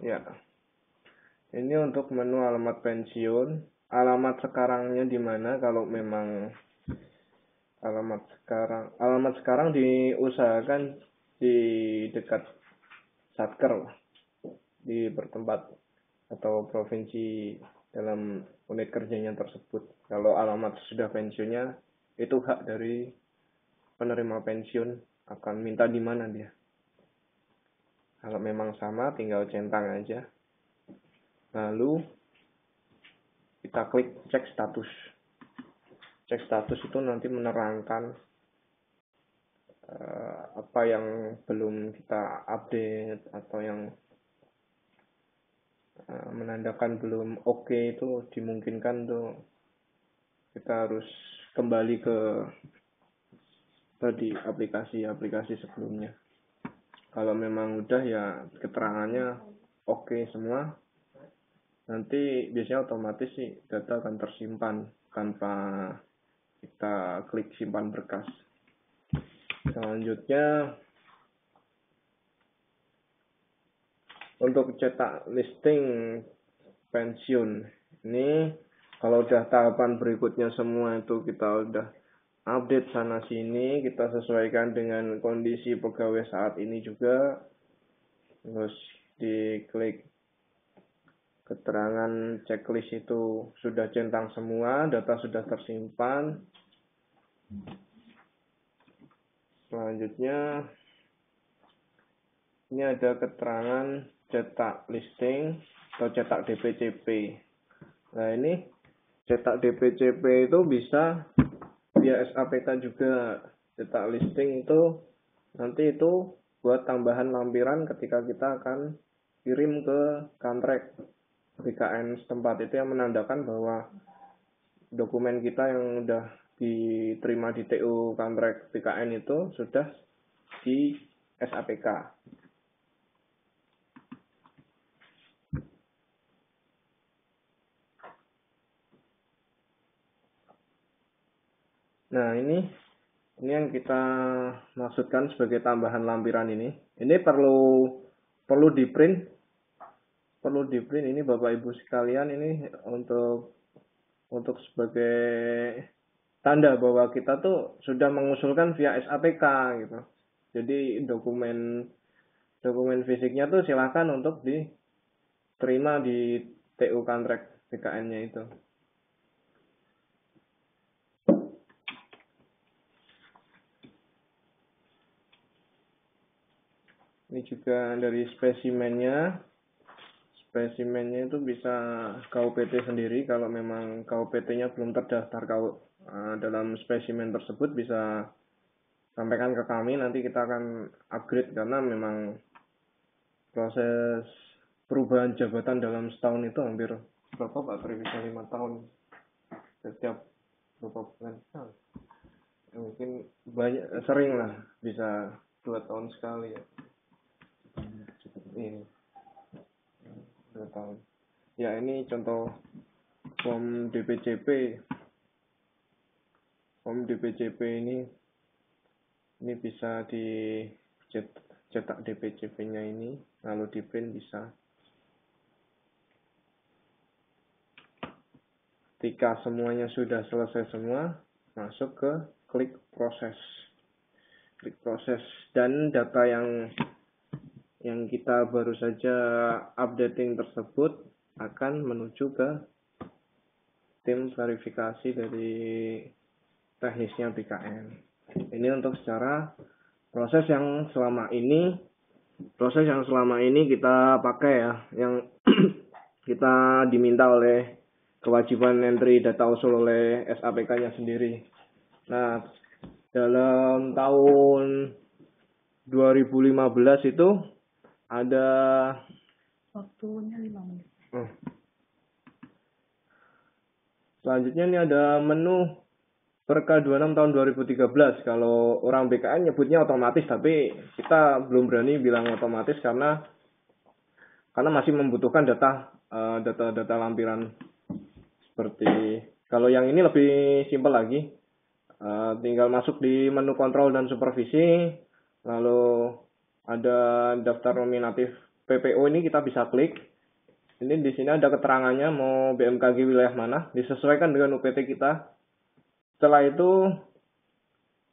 Speaker 3: Ya. Ini untuk menu alamat pensiun. Alamat sekarangnya di mana kalau memang alamat sekarang diusahakan di dekat satker di bertempat atau provinsi dalam unit kerjanya tersebut. Kalau alamat sudah pensiunnya itu hak dari penerima pensiun akan minta di mana dia. Kalau memang sama tinggal centang aja. Lalu kita klik cek status. Cek status itu nanti menerangkan apa yang belum kita update atau yang menandakan belum oke itu dimungkinkan tuh kita harus kembali ke tadi aplikasi sebelumnya. Kalau memang udah ya keterangannya oke semua, nanti biasanya otomatis sih data akan tersimpan tanpa kita klik simpan berkas. Selanjutnya untuk cetak listing pensiun. Ini kalau udah tahapan berikutnya semua itu kita udah update sana sini, kita sesuaikan dengan kondisi pegawai saat ini juga. Terus diklik keterangan checklist itu sudah centang semua, data sudah tersimpan. Selanjutnya ini ada keterangan cetak listing atau cetak DPCP. Nah ini cetak DPCP itu bisa via SAPK juga. Cetak listing itu nanti itu buat tambahan lampiran ketika kita akan kirim ke kantrek BKN setempat, itu yang menandakan bahwa dokumen kita yang udah diterima di TU kantrek BKN itu sudah di SAPK. Nah, ini yang kita maksudkan sebagai tambahan lampiran ini. Ini perlu di print. Ini Bapak Ibu sekalian, ini untuk sebagai tanda bahwa kita tuh sudah mengusulkan via SAPK gitu. Jadi dokumen fisiknya tuh silakan untuk diterima di TU kontrak BKN-nya itu. Ini juga dari spesimennya. Spesimennya itu bisa KUPT sendiri. Kalau memang KUPT-nya belum terdaftar dalam spesimen tersebut, bisa sampaikan ke kami. Nanti kita akan upgrade karena memang proses perubahan jabatan dalam setahun itu hampir berapa Pak Tri? Bisa 5 tahun setiap berapa bulan. Mungkin banyak, sering lah, bisa 2 tahun sekali ya. Ini 2 tahun. Ya, ini contoh form DPCP. Form DPCP ini bisa dicetak DPCP-nya ini, lalu di print bisa. Ketika semuanya sudah selesai semua, masuk ke klik proses. Klik proses, dan data yang kita baru saja updating tersebut akan menuju ke tim verifikasi dari teknisnya BKN. Ini untuk secara proses yang selama ini kita pakai ya, yang kita diminta oleh kewajiban entry data usul oleh SAPK-nya sendiri. Nah, dalam tahun 2015 itu ada
Speaker 1: Waktunya 5 menit.
Speaker 3: Selanjutnya ini ada menu Perka 26 tahun 2013. Kalau orang BKN nyebutnya otomatis, tapi kita belum berani bilang otomatis karena masih membutuhkan data lampiran. Seperti kalau yang ini lebih simpel lagi. Tinggal masuk di menu kontrol dan supervisi, lalu ada daftar nominatif PPO, ini kita bisa klik. Ini di sini ada keterangannya mau BMKG wilayah mana, disesuaikan dengan UPT kita. Setelah itu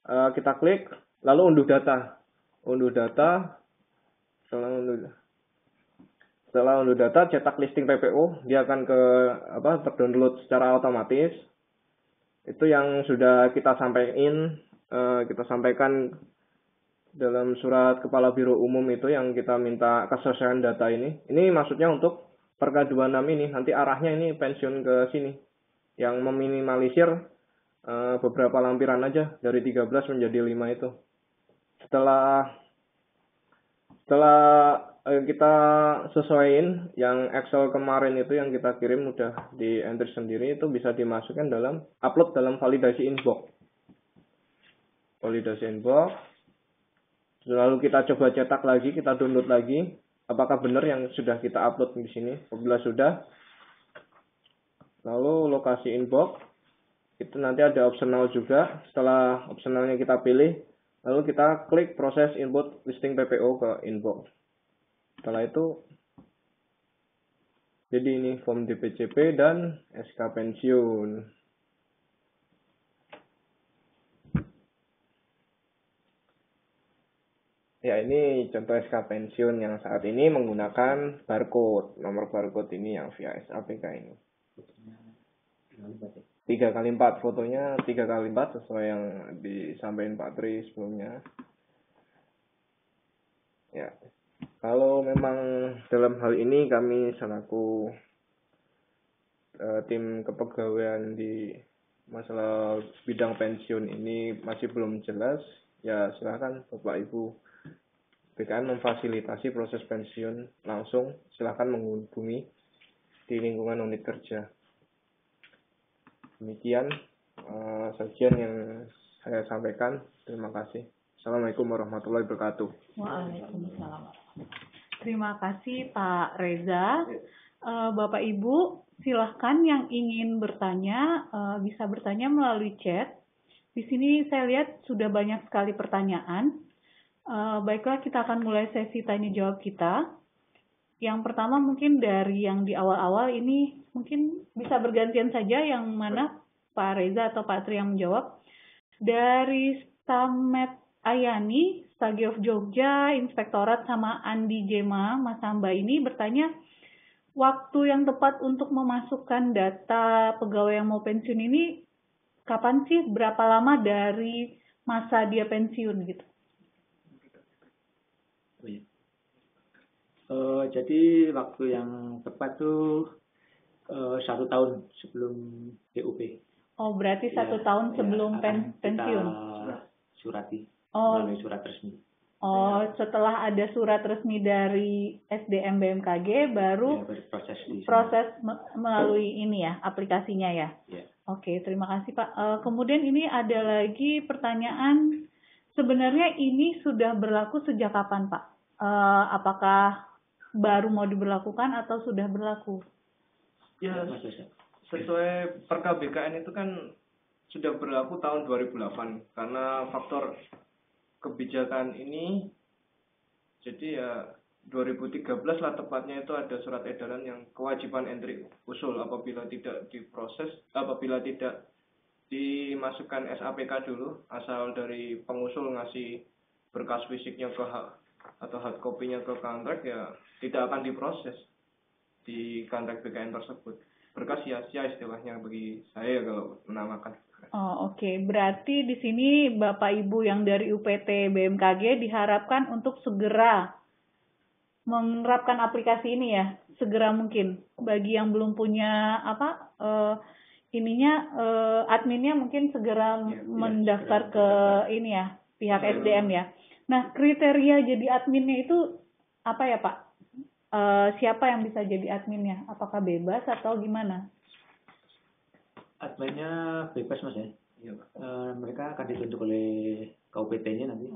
Speaker 3: kita klik, lalu unduh data. Setelah unduh data, cetak listing PPO, dia akan terdownload secara otomatis. Itu yang sudah kita sampaikan dalam surat Kepala Biro Umum itu, yang kita minta kesesuaian data ini. Ini maksudnya untuk Perka 26 ini, nanti arahnya ini pensiun ke sini. Yang meminimalisir beberapa lampiran aja, dari 13 menjadi 5 itu. Setelah kita sesuaiin, yang Excel kemarin itu yang kita kirim udah di entry sendiri, itu bisa dimasukkan upload dalam validasi inbox. Lalu kita coba cetak lagi, kita download lagi, apakah benar yang sudah kita upload di sini. Apabila sudah, lalu lokasi inbox, itu nanti ada optional juga. Setelah optionalnya kita pilih, lalu kita klik proses input listing PPO ke inbox. Setelah itu, jadi ini form DPCP dan SK pensiun. Ya, ini contoh SK pensiun yang saat ini menggunakan barcode. Nomor barcode ini yang via SAPK ini. 3x4, fotonya 3x4 sesuai yang disampaikan Pak Tri sebelumnya. Ya, kalau memang dalam hal ini kami selaku tim kepegawaian di masalah bidang pensiun ini masih belum jelas, ya silakan Bapak Ibu BKN memfasilitasi proses pensiun langsung, silakan menghubungi di lingkungan unit kerja. Demikian sajian yang saya sampaikan. Terima kasih. Assalamualaikum warahmatullahi wabarakatuh.
Speaker 1: Waalaikumsalam. Terima kasih Pak Reza. Bapak Ibu, silahkan yang ingin bertanya bisa bertanya melalui chat. Di sini saya lihat sudah banyak sekali pertanyaan. Baiklah, kita akan mulai sesi tanya jawab kita. Yang pertama mungkin dari yang di awal-awal ini, mungkin bisa bergantian saja yang mana Pak Reza atau Pak Tri yang menjawab. Dari Stamet Ayani, Stagi of Jogja, Inspektorat, sama Andi Jema, Mas Hamba ini bertanya, waktu yang tepat untuk memasukkan data pegawai yang mau pensiun ini kapan sih? Berapa lama dari masa dia pensiun gitu?
Speaker 2: Oh, iya. Jadi waktu yang tepat tuh 1 tahun sebelum DUP.
Speaker 1: Oh, berarti 1 tahun sebelum
Speaker 2: akan
Speaker 1: pensiun.
Speaker 2: Kita surati
Speaker 1: Oh,
Speaker 2: melalui surat resmi.
Speaker 1: setelah ada surat resmi dari SDM BMKG baru
Speaker 2: Berproses di sana.
Speaker 1: proses melalui ini ya, aplikasinya ya.
Speaker 2: Ya.
Speaker 1: Oke, terima kasih Pak. Kemudian ini ada lagi pertanyaan, sebenarnya ini sudah berlaku sejak kapan Pak? Apakah baru mau diberlakukan atau sudah berlaku?
Speaker 3: Ya,
Speaker 2: Mas Yosa.
Speaker 3: sesuai Perka BKN itu kan sudah berlaku tahun 2008 karena faktor kebijakan ini, jadi ya 2013 lah tepatnya itu ada surat edaran yang kewajiban entry usul apabila tidak dimasukkan SAPK dulu, asal dari pengusul ngasih berkas fisiknya atau hard copy-nya ke kontrak, ya tidak akan diproses di kontrak BKN tersebut. Berkas sia-sia istilahnya bagi saya kalau menamakan.
Speaker 1: Oh, oke. Berarti di sini Bapak Ibu yang dari UPT BMKG diharapkan untuk segera menerapkan aplikasi ini ya, segera mungkin. Bagi yang belum punya adminnya mungkin segera mendaftar ke ini ya, pihak SDM ya. Nah, kriteria jadi adminnya itu apa ya Pak? Siapa yang bisa jadi adminnya? Apakah bebas atau gimana?
Speaker 2: Adminnya bebas Mas ya. Mereka akan dibentuk oleh KUPT-nya nanti.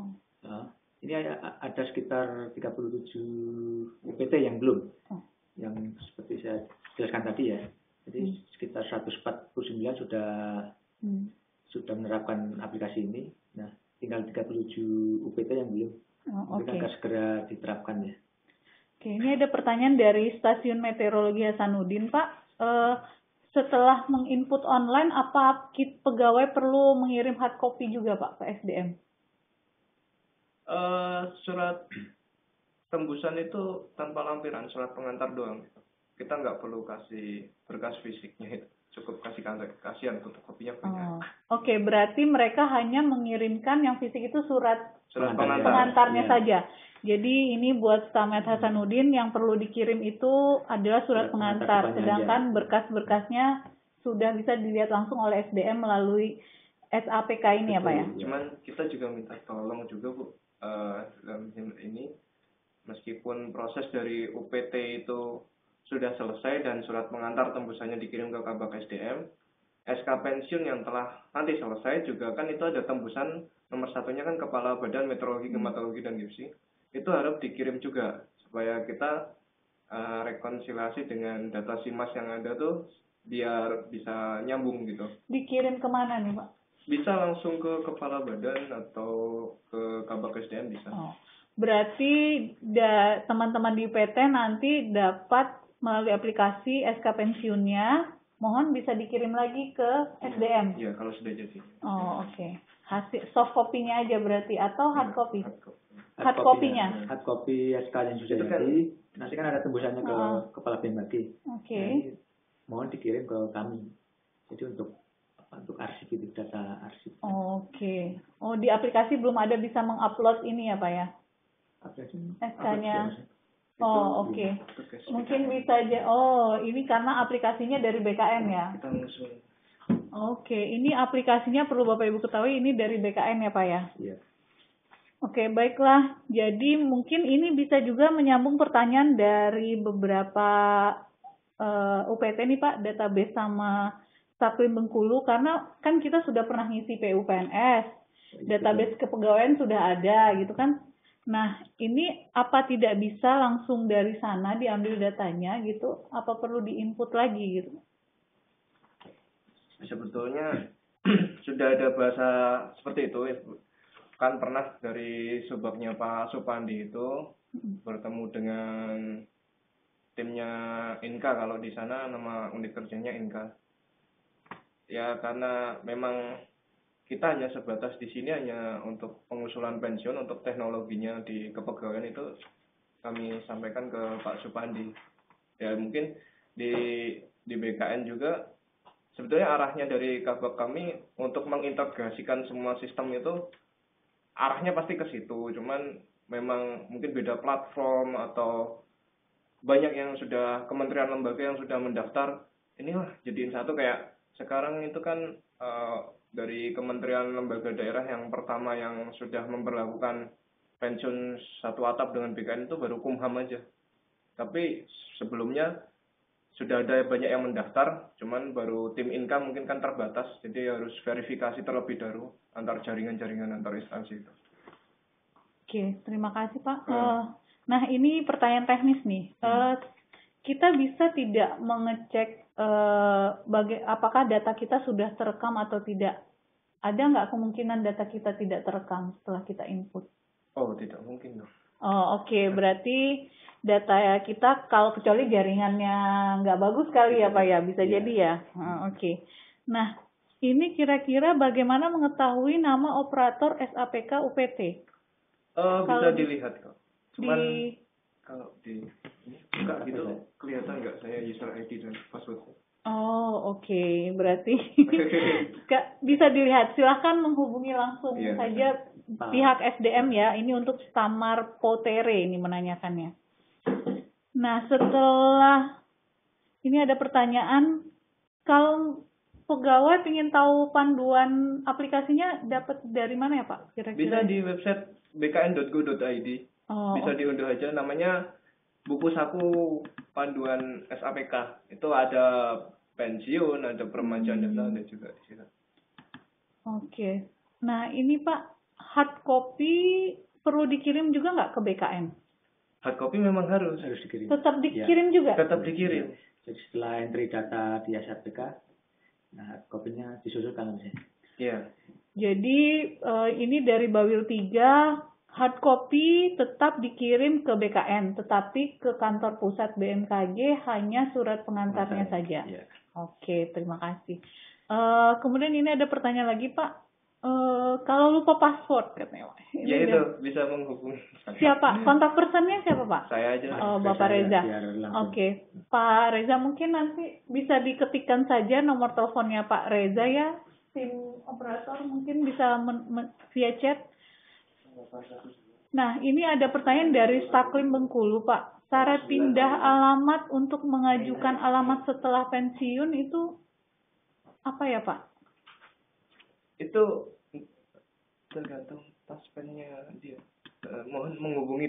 Speaker 2: Ini ada sekitar 37 UPT yang belum, yang seperti saya jelaskan tadi ya. Jadi sekitar 149 sudah menerapkan aplikasi ini. Nah, tinggal 37 UPT yang belum. Mereka akan segera diterapkan ya.
Speaker 1: Oke, ini ada pertanyaan dari Stasiun Meteorologi Hasanuddin Pak. Setelah menginput online, apa pegawai perlu mengirim hard copy juga Pak ke SDM?
Speaker 3: Surat tembusan itu tanpa lampiran, surat pengantar doang. Kita nggak perlu kasih berkas fisiknya, cukup kasih kasihan fotokopinya punya.
Speaker 1: Oke, berarti mereka hanya mengirimkan yang fisik itu surat
Speaker 3: pengantarnya
Speaker 1: saja. Jadi ini buat Stamet Hasanuddin yang perlu dikirim itu adalah surat pengantar, sedangkan berkas-berkasnya sudah bisa dilihat langsung oleh SDM melalui SAPK ini ya Pak ya?
Speaker 3: Cuman kita juga minta tolong juga Bu, dalam ini, meskipun proses dari UPT itu sudah selesai dan surat pengantar tembusannya dikirim ke Kabak SDM, SK pensiun yang telah nanti selesai juga kan itu ada tembusan nomor 1-nya kan Kepala Badan Meteorologi, Klimatologi dan Geofisika. Itu harus dikirim juga supaya kita rekonsiliasi dengan data SIMAS yang ada tuh biar bisa nyambung gitu.
Speaker 1: Dikirim kemana nih Pak?
Speaker 3: Bisa langsung ke Kepala Badan atau ke Kabak SDM bisa.
Speaker 1: Berarti teman-teman di PT nanti dapat melalui aplikasi SK pensiunnya, mohon bisa dikirim lagi ke SDM.
Speaker 3: Iya, kalau sudah jadi.
Speaker 1: Oke. Hasil soft copy-nya aja berarti atau hard copy?
Speaker 2: Hard
Speaker 1: copy-nya.
Speaker 2: Hard copy SK yang sudah jadi, nanti kan ada tembusannya ke Kepala BMKG.
Speaker 1: Oke.
Speaker 2: Mohon dikirim ke kami. Jadi untuk arsip itu, data arsip.
Speaker 1: Oke. Oh, di aplikasi belum ada bisa mengupload ini ya Pak ya? SK-nya. Oke. Mungkin bisa aja. Ini karena aplikasinya dari BKN ya? Oke, ini aplikasinya perlu Bapak Ibu ketahui ini dari BKN ya Pak ya?
Speaker 2: Iya.
Speaker 1: Oke, baiklah. Jadi mungkin ini bisa juga menyambung pertanyaan dari beberapa UPT nih Pak, database sama Saprim Bengkulu, karena kan kita sudah pernah ngisi PUPNS, database kepegawaian sudah ada gitu kan. Nah, ini apa tidak bisa langsung dari sana diambil datanya gitu? Apa perlu diinput lagi gitu?
Speaker 3: Sebetulnya sudah ada bahasa seperti itu. Kan pernah dari subaknya Pak Supandi itu bertemu dengan timnya Inka, kalau di sana nama unit kerjanya Inka. Ya karena memang kita hanya sebatas di sini hanya untuk pengusulan pensiun, untuk teknologinya di kepegawaian itu kami sampaikan ke Pak Supandi. Ya mungkin di BKN juga sebetulnya arahnya dari Kabak kami untuk mengintegrasikan semua sistem itu arahnya pasti ke situ, cuman memang mungkin beda platform atau banyak yang sudah kementerian lembaga yang sudah mendaftar inilah jadiin satu. Kayak sekarang itu kan dari kementerian lembaga daerah yang pertama yang sudah memperlakukan pensiun satu atap dengan BKN itu baru Kumham aja, tapi sebelumnya sudah ada banyak yang mendaftar, cuman baru tim income mungkin kan terbatas, jadi harus verifikasi terlebih dahulu antar jaringan-jaringan antar instansi itu.
Speaker 1: Oke, terima kasih Pak. Nah, ini pertanyaan teknis nih. Kita bisa tidak mengecek apakah data kita sudah terekam atau tidak? Ada nggak kemungkinan data kita tidak terekam setelah kita input?
Speaker 3: Oh, tidak mungkin dong.
Speaker 1: Oh, oke. Berarti data kita, kalau kecuali jaringannya nggak bagus kali ya Pak ya, bisa jadi ya. Oke. Nah, ini kira-kira bagaimana mengetahui nama operator SAPK UPT?
Speaker 3: Bisa dilihat kok. Cuman
Speaker 1: Di
Speaker 3: kalau enggak gitu kelihatan nggak saya user ID dan password.
Speaker 1: Oh, oke. Berarti bisa dilihat. Silahkan menghubungi langsung saja pihak SDM ya. Ini untuk Stamar Potere ini menanyakannya. Nah, setelah ini ada pertanyaan, kalau pegawai ingin tahu panduan aplikasinya dapat dari mana ya Pak?
Speaker 3: Bisa
Speaker 1: Kira-kira
Speaker 3: di website bkn.go.id. Bisa diunduh aja, namanya buku saku panduan SAPK. Itu ada pensiun, ada peremajaan data, ada juga di situ.
Speaker 1: Oke. Nah, ini Pak, hard copy perlu dikirim juga nggak ke BKN?
Speaker 3: Hard copy memang harus
Speaker 2: dikirim.
Speaker 1: Tetap dikirim juga?
Speaker 3: Tetap dikirim.
Speaker 2: Jadi setelah entry data di SAPK, nah hard copy-nya disusulkan misalnya.
Speaker 3: Iya.
Speaker 1: Jadi ini dari Bawil 3, hard copy tetap dikirim ke BKN, tetapi ke kantor pusat BMKG hanya surat pengantarnya saja.
Speaker 2: Ya.
Speaker 1: Oke, terima kasih. Kemudian ini ada pertanyaan lagi Pak. Kalau lupa password katanya.
Speaker 3: Ya itu bisa menghubungi.
Speaker 1: Siapa? Kontak personnya siapa Pak?
Speaker 3: Saya aja.
Speaker 1: Bapak Reza. Oke. Pak Reza mungkin nanti bisa diketikkan saja nomor teleponnya Pak Reza ya. Tim operator mungkin bisa via chat. Nah, ini ada pertanyaan dari Staklim Bengkulu Pak. Syarat pindah alamat untuk mengajukan alamat setelah pensiun itu apa ya Pak?
Speaker 3: Itu tergantung taspennya dia. Mohon menghubungi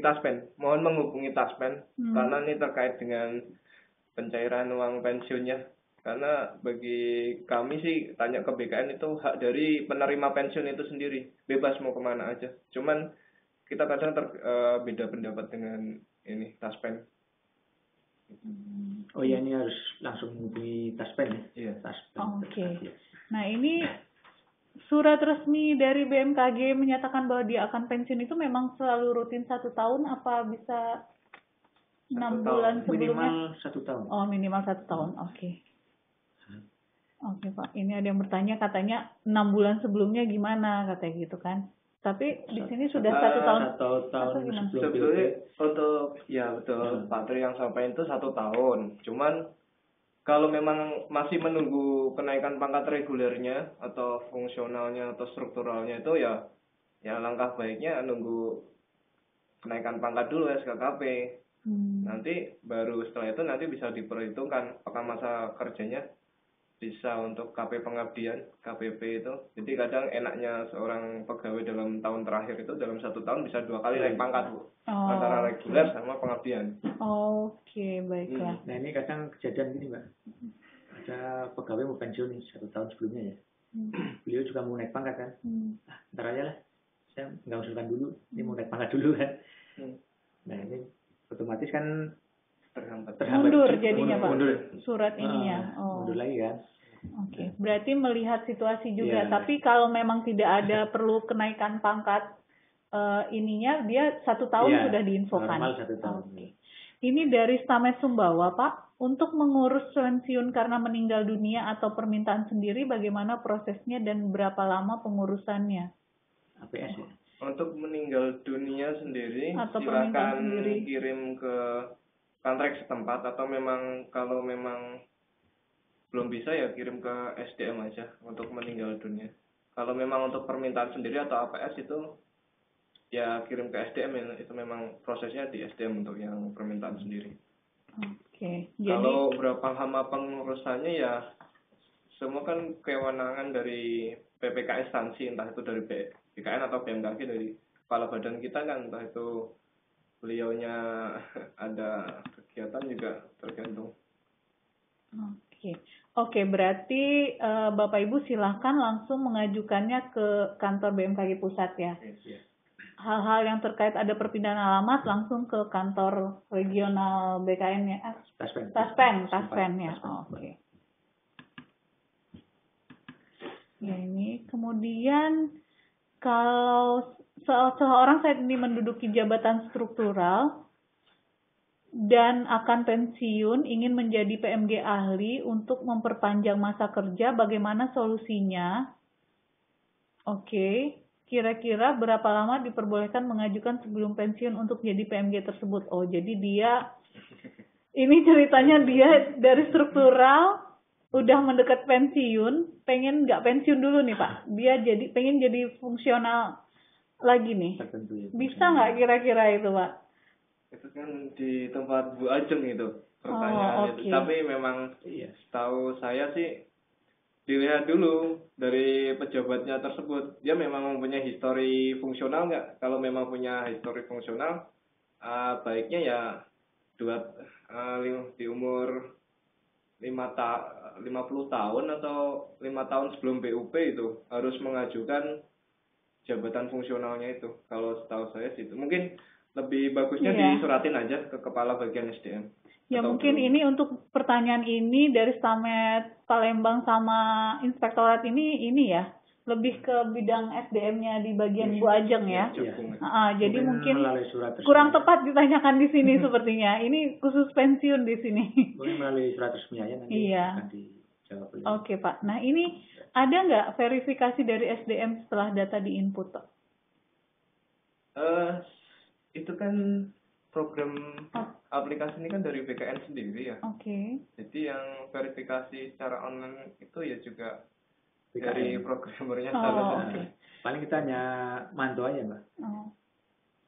Speaker 3: taspen karena ini terkait dengan pencairan uang pensiunnya. Karena bagi kami sih tanya ke BKN itu hak dari penerima pensiun itu sendiri, bebas mau kemana aja. Cuman kita kadang beda pendapat dengan ini taspen.
Speaker 2: Oh ya, ini harus langsung menghubungi taspen ya?
Speaker 3: Iya.
Speaker 2: Taspen.
Speaker 1: Oke. Nah, ini surat resmi dari BMKG menyatakan bahwa dia akan pensiun itu memang selalu rutin 1 tahun, apa bisa 6 bulan sebelumnya?
Speaker 2: Minimal 1 tahun.
Speaker 1: Oh, minimal 1 tahun. Oke. Oke Pak, ini ada yang bertanya katanya 6 bulan sebelumnya gimana katanya gitu kan. Tapi di sini sudah 1 tahun.
Speaker 2: 1 tahun
Speaker 3: sebelumnya untuk betul Pak Tri yang sampaikan itu 1 tahun. Cuman kalau memang masih menunggu kenaikan pangkat regulernya atau fungsionalnya atau strukturalnya itu ya langkah baiknya nunggu kenaikan pangkat dulu SKKP. Nanti baru setelah itu nanti bisa diperhitungkan apakah masa kerjanya bisa untuk KP pengabdian, KPP itu. Jadi kadang enaknya seorang pegawai dalam tahun terakhir itu dalam 1 tahun bisa 2 kali naik pangkat Bu. Antara reguler sama pengabdian.
Speaker 1: Oke, baiklah.
Speaker 2: Nah ini kadang kejadian gini Mbak. Ada pegawai mau pensiun nih 1 tahun sebelumnya ya. Beliau juga mau naik pangkat kan. Ntar aja lah. Saya nggak usulkan dulu. Ini mau naik pangkat dulu kan. Nah ini otomatis kan terhambat.
Speaker 1: Mundur jadinya Pak.
Speaker 2: Mundur.
Speaker 1: Surat ininya.
Speaker 2: Mundur lagi kan.
Speaker 1: Oke, berarti melihat situasi juga. Tapi kalau memang tidak ada perlu kenaikan pangkat ininya, dia 1 tahun sudah diinfokan.
Speaker 2: Normal 1 tahun.
Speaker 1: Oke. Ini dari Stamet Sumbawa Pak. Untuk mengurus pensiun karena meninggal dunia atau permintaan sendiri, bagaimana prosesnya dan berapa lama pengurusannya?
Speaker 2: APS ya.
Speaker 3: Untuk meninggal dunia sendiri
Speaker 1: atau
Speaker 3: silakan kirim ke kantrek setempat, atau memang kalau memang belum bisa ya kirim ke SDM aja untuk meninggal dunia. Kalau memang untuk permintaan sendiri atau APS itu ya kirim ke SDM, ya, itu memang prosesnya di SDM untuk yang permintaan sendiri.
Speaker 1: Oke. Jadi
Speaker 3: Kalau berapa lama pengurusannya ya semua kan kewenangan dari PPK instansi, entah itu dari BKN atau BMKG, dari kepala badan kita kan, entah itu beliaunya ada kegiatan juga tergantung.
Speaker 1: Oke, berarti Bapak Ibu silahkan langsung mengajukannya ke kantor BMKG Pusat ya.
Speaker 2: Iya.
Speaker 1: Hal-hal yang terkait ada perpindahan alamat langsung ke kantor regional BKN ya. Taspen ya. Oke. Ya, ini kemudian kalau seseorang saat ini menduduki jabatan struktural dan akan pensiun, ingin menjadi PMG ahli untuk memperpanjang masa kerja, bagaimana solusinya? Oke, kira-kira berapa lama diperbolehkan mengajukan sebelum pensiun untuk jadi PMG tersebut? Oh, jadi ini ceritanya dia dari struktural udah mendekat pensiun, pengen nggak pensiun dulu nih Pak. Dia pengen jadi fungsional lagi nih. Bisa nggak kira-kira itu Pak?
Speaker 3: Itu kan di tempat Bu Ajeng itu pertanyaan itu. Tapi memang setahu saya sih dilihat dulu dari pejabatnya tersebut, dia memang mempunyai histori fungsional nggak. Kalau memang punya histori fungsional, baiknya ya di umur 50 tahun atau 5 tahun sebelum BUP itu harus mengajukan jabatan fungsionalnya itu. Kalau setahu saya sih itu mungkin lebih bagusnya disuratin aja ke kepala bagian SDM.
Speaker 1: Ya mungkin belum. Ini untuk pertanyaan ini dari Stamet Palembang sama Inspektorat ini ya lebih ke bidang SDM-nya di bagian Bu Ajeng ya. Jadi mungkin kurang tepat ditanyakan di sini sepertinya. Ini khusus pensiun di sini.
Speaker 2: Mungkin melalui surat resminya nanti akan dijawab.
Speaker 1: Oke Pak. Nah ini ada nggak verifikasi dari SDM setelah data di-input Pak?
Speaker 3: Itu kan program aplikasi ini kan dari BKN sendiri ya.
Speaker 1: Oke.
Speaker 3: Jadi yang verifikasi secara online itu ya juga BKN. Dari programmernya
Speaker 2: Paling kita hanya mantau aja Mbak.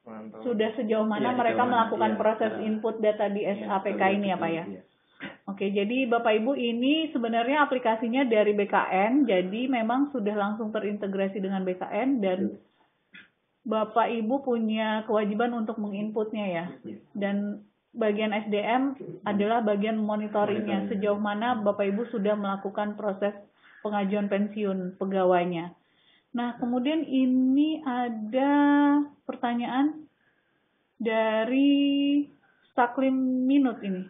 Speaker 1: Mantau. Sudah sejauh mana mereka melakukan proses input data di SAPK ini ya Pak ya? Oke, jadi Bapak Ibu ini sebenarnya aplikasinya dari BKN, jadi memang sudah langsung terintegrasi dengan BKN dan Bapak Ibu punya kewajiban untuk menginputnya ya. Dan bagian SDM adalah bagian monitoringnya. Sejauh mana Bapak Ibu sudah melakukan proses pengajuan pensiun pegawainya. Nah, kemudian ini ada pertanyaan dari Saklim Minut ini.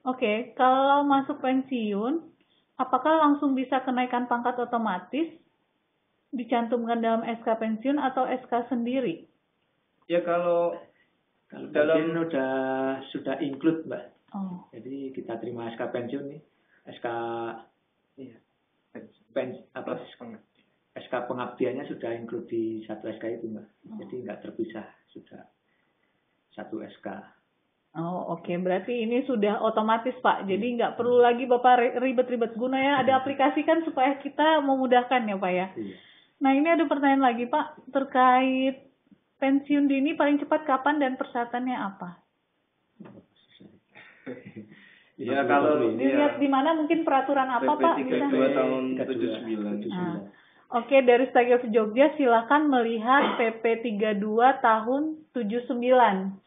Speaker 1: Oke, kalau masuk pensiun, apakah langsung bisa kenaikan pangkat otomatis? Dicantumkan dalam SK pensiun atau SK sendiri?
Speaker 3: Ya kalau
Speaker 2: dalam sudah include Mbak. Jadi kita terima SK pensiun nih, SK SK pengabdiannya sudah include di satu SK itu Mbak. Jadi nggak terpisah, sudah satu SK.
Speaker 1: Oke. Berarti ini sudah otomatis Pak. Jadi nggak perlu lagi Bapak ribet-ribet guna ya. Ada aplikasi kan supaya kita memudahkan ya Pak ya.
Speaker 2: Iya.
Speaker 1: Nah ini ada pertanyaan lagi Pak terkait pensiun dini paling cepat kapan dan persyaratannya apa?
Speaker 3: Ya kalau
Speaker 1: dilihat di mana mungkin peraturan apa Pak?
Speaker 3: PP 32 tahun 79.
Speaker 1: Oke, dari Stagio Jogja silakan melihat PP 32 tahun 79.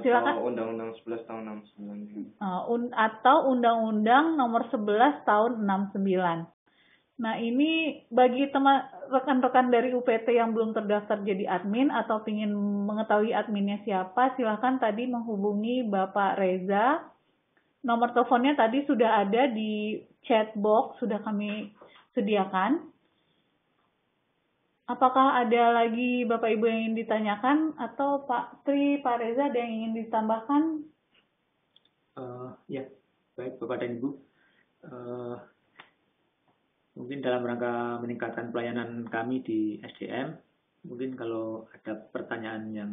Speaker 1: Silakan.
Speaker 3: Atau Undang-Undang 11 tahun 69.
Speaker 1: Atau Undang-Undang nomor 11 tahun 69. Nah ini bagi rekan-rekan dari UPT yang belum terdaftar jadi admin atau ingin mengetahui adminnya siapa, silakan tadi menghubungi Bapak Reza. Nomor teleponnya tadi sudah ada di chat box, sudah kami sediakan. Apakah ada lagi Bapak Ibu yang ingin ditanyakan atau Pak Tri, Pak Reza ada yang ingin ditambahkan?
Speaker 2: Ya, baik Bapak dan Ibu. Mungkin dalam rangka meningkatkan pelayanan kami di SDM, mungkin kalau ada pertanyaan yang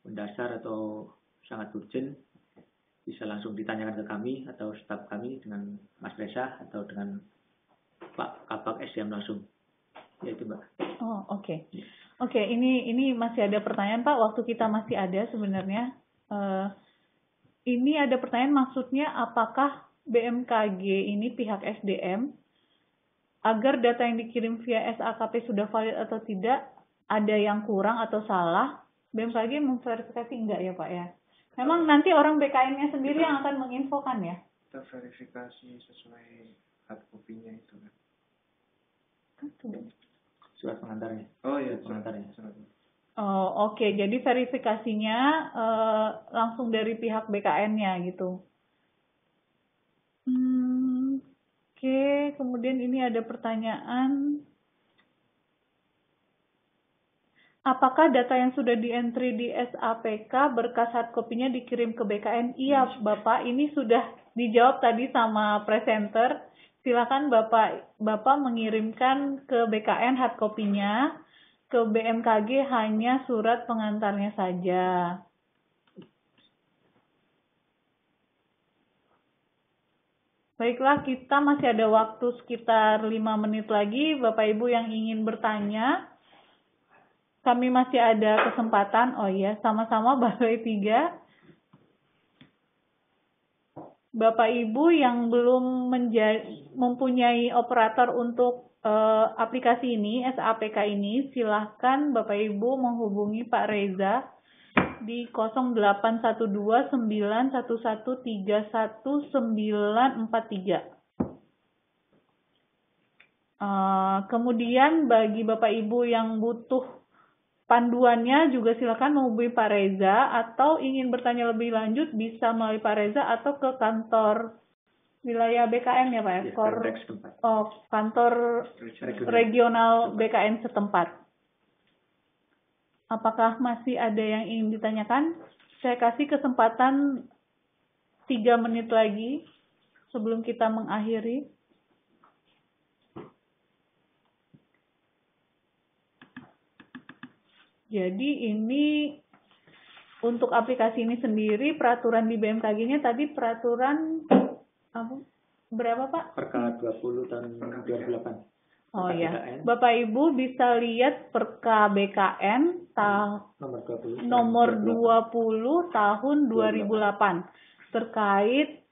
Speaker 2: mendasar atau sangat urgent, bisa langsung ditanyakan ke kami atau staf kami dengan Mas Reza atau dengan Pak Kabak SDM langsung. Ya itu, Mbak.
Speaker 1: Oh, oke. Oke, ini masih ada pertanyaan, Pak. Waktu kita masih ada sebenarnya. Ini ada pertanyaan, maksudnya apakah BMKG ini pihak SDM agar data yang dikirim via SAKP sudah valid atau tidak, ada yang kurang atau salah, BMKG memverifikasi enggak ya, Pak ya? Memang nanti orang BKN-nya sendiri yang akan menginfokan ya?
Speaker 3: Kita verifikasi sesuai hard copy-nya itu kan.
Speaker 2: Surat pengantarnya.
Speaker 3: Oh iya,
Speaker 2: pengantarnya.
Speaker 1: Oh, oke. Jadi verifikasinya langsung dari pihak BKN-nya gitu. Oke. Kemudian ini ada pertanyaan. Apakah data yang sudah di-entry di SAPK berkas hard copy-nya dikirim ke BKN? Iya, Bapak. Ini sudah dijawab tadi sama presenter. Silakan Bapak mengirimkan ke BKN hard copy-nya. Ke BMKG hanya surat pengantarnya saja. Baiklah, kita masih ada waktu sekitar 5 menit lagi. Bapak Ibu yang ingin bertanya, kami masih ada kesempatan. Oh iya, sama-sama Balai 3. Bapak Ibu yang belum mempunyai operator untuk aplikasi ini, SAPK ini, silahkan Bapak Ibu menghubungi Pak Reza di 081291313943. Kemudian bagi Bapak Ibu yang butuh panduannya juga silakan menghubungi Pak Reza, atau ingin bertanya lebih lanjut bisa melalui Pak Reza atau ke kantor wilayah BKN ya Pak ya? Kantor regional BKN setempat. Apakah masih ada yang ingin ditanyakan? Saya kasih kesempatan 3 menit lagi sebelum kita mengakhiri. Jadi ini untuk aplikasi ini sendiri, peraturan di BMKG-nya tadi peraturan berapa Pak?
Speaker 2: Perka 20 tahun 2008.
Speaker 1: Oh iya, Bapak Ibu bisa lihat Perka BKN nomor 20 tahun 2008 terkait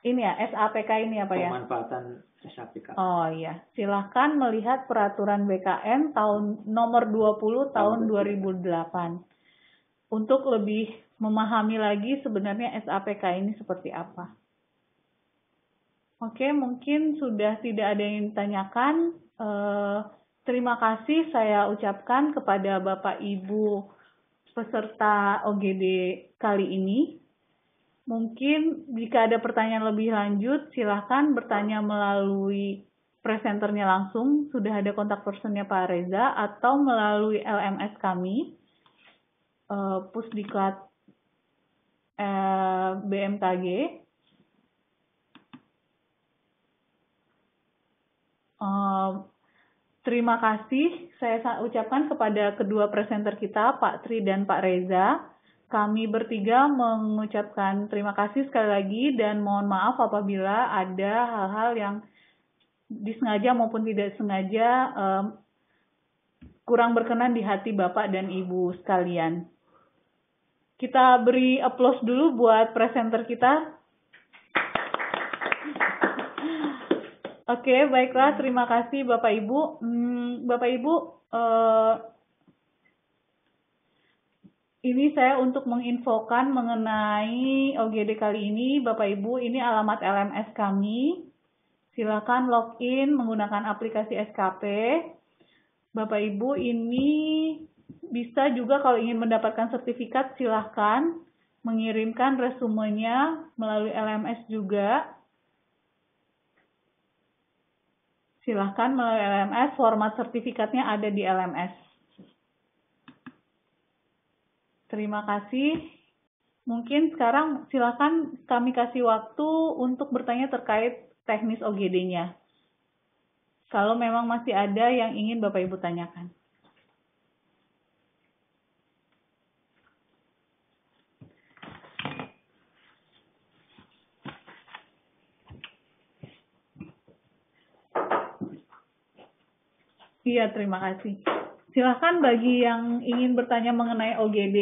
Speaker 1: ini ya SAPK ini apa ya?
Speaker 2: Pemanfaatan SAPK.
Speaker 1: Oh iya, silahkan melihat peraturan BKN nomor 20 tahun 2008 untuk lebih memahami lagi sebenarnya SAPK ini seperti apa. Oke, mungkin sudah tidak ada yang ditanyakan. Terima kasih saya ucapkan kepada Bapak Ibu peserta OGD kali ini. Mungkin jika ada pertanyaan lebih lanjut, silahkan bertanya melalui presenternya langsung. Sudah ada kontak personnya Pak Reza, atau melalui LMS kami, Pusdiklat BMKG. Terima kasih saya ucapkan kepada kedua presenter kita, Pak Tri dan Pak Reza. Kami bertiga mengucapkan terima kasih sekali lagi dan mohon maaf apabila ada hal-hal yang disengaja maupun tidak sengaja kurang berkenan di hati Bapak dan Ibu sekalian. Kita beri aplaus dulu buat presenter kita. Oke, baiklah. Terima kasih Bapak Ibu. Bapak Ibu, ini saya untuk menginfokan mengenai OGD kali ini. Bapak Ibu, ini alamat LMS kami. Silakan login menggunakan aplikasi SKP. Bapak Ibu, ini bisa juga kalau ingin mendapatkan sertifikat, silahkan mengirimkan resumenya melalui LMS juga. Silahkan melalui LMS, format sertifikatnya ada di LMS. Terima kasih. Mungkin sekarang silahkan kami kasih waktu untuk bertanya terkait teknis OGD-nya. Kalau memang masih ada yang ingin Bapak Ibu tanyakan. Iya, terima kasih. Silahkan bagi yang ingin bertanya mengenai OGD,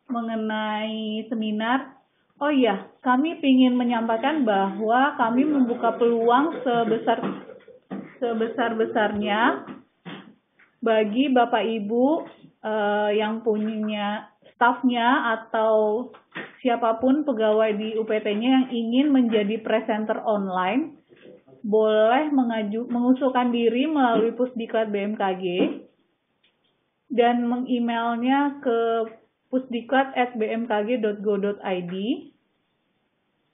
Speaker 1: mengenai seminar. Oh iya, kami ingin menyampaikan bahwa kami membuka peluang sebesar-besarnya bagi Bapak Ibu yang punya stafnya atau siapapun pegawai di UPT-nya yang ingin menjadi presenter online, boleh mengusulkan diri melalui Pusdiklat BMKG dan mengemailnya ke pusdiklat@bmkg.go.id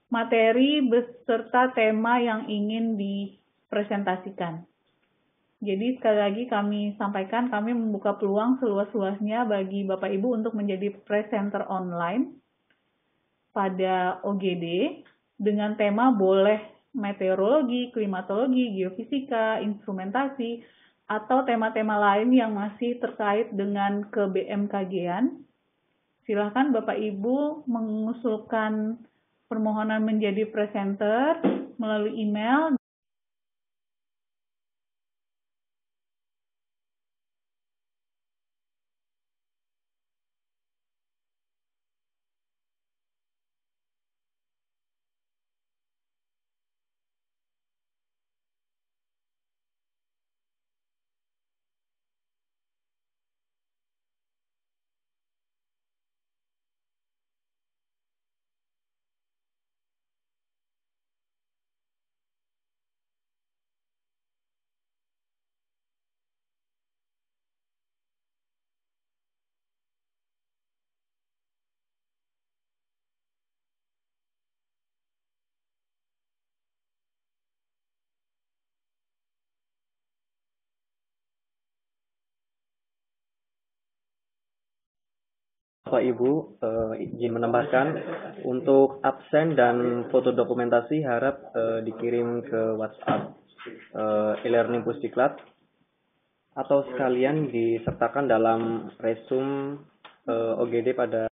Speaker 1: materi beserta tema yang ingin dipresentasikan. Jadi sekali lagi kami sampaikan, kami membuka peluang seluas-luasnya bagi Bapak Ibu untuk menjadi presenter online pada OGD dengan tema boleh meteorologi, klimatologi, geofisika, instrumentasi, atau tema-tema lain yang masih terkait dengan ke-BMKG-an. Silakan Bapak Ibu mengusulkan permohonan menjadi presenter melalui email.
Speaker 4: Bapak Ibu, izin menambahkan untuk absen dan foto dokumentasi harap dikirim ke WhatsApp e-learning Pusdiklat atau sekalian disertakan dalam resume OGD pada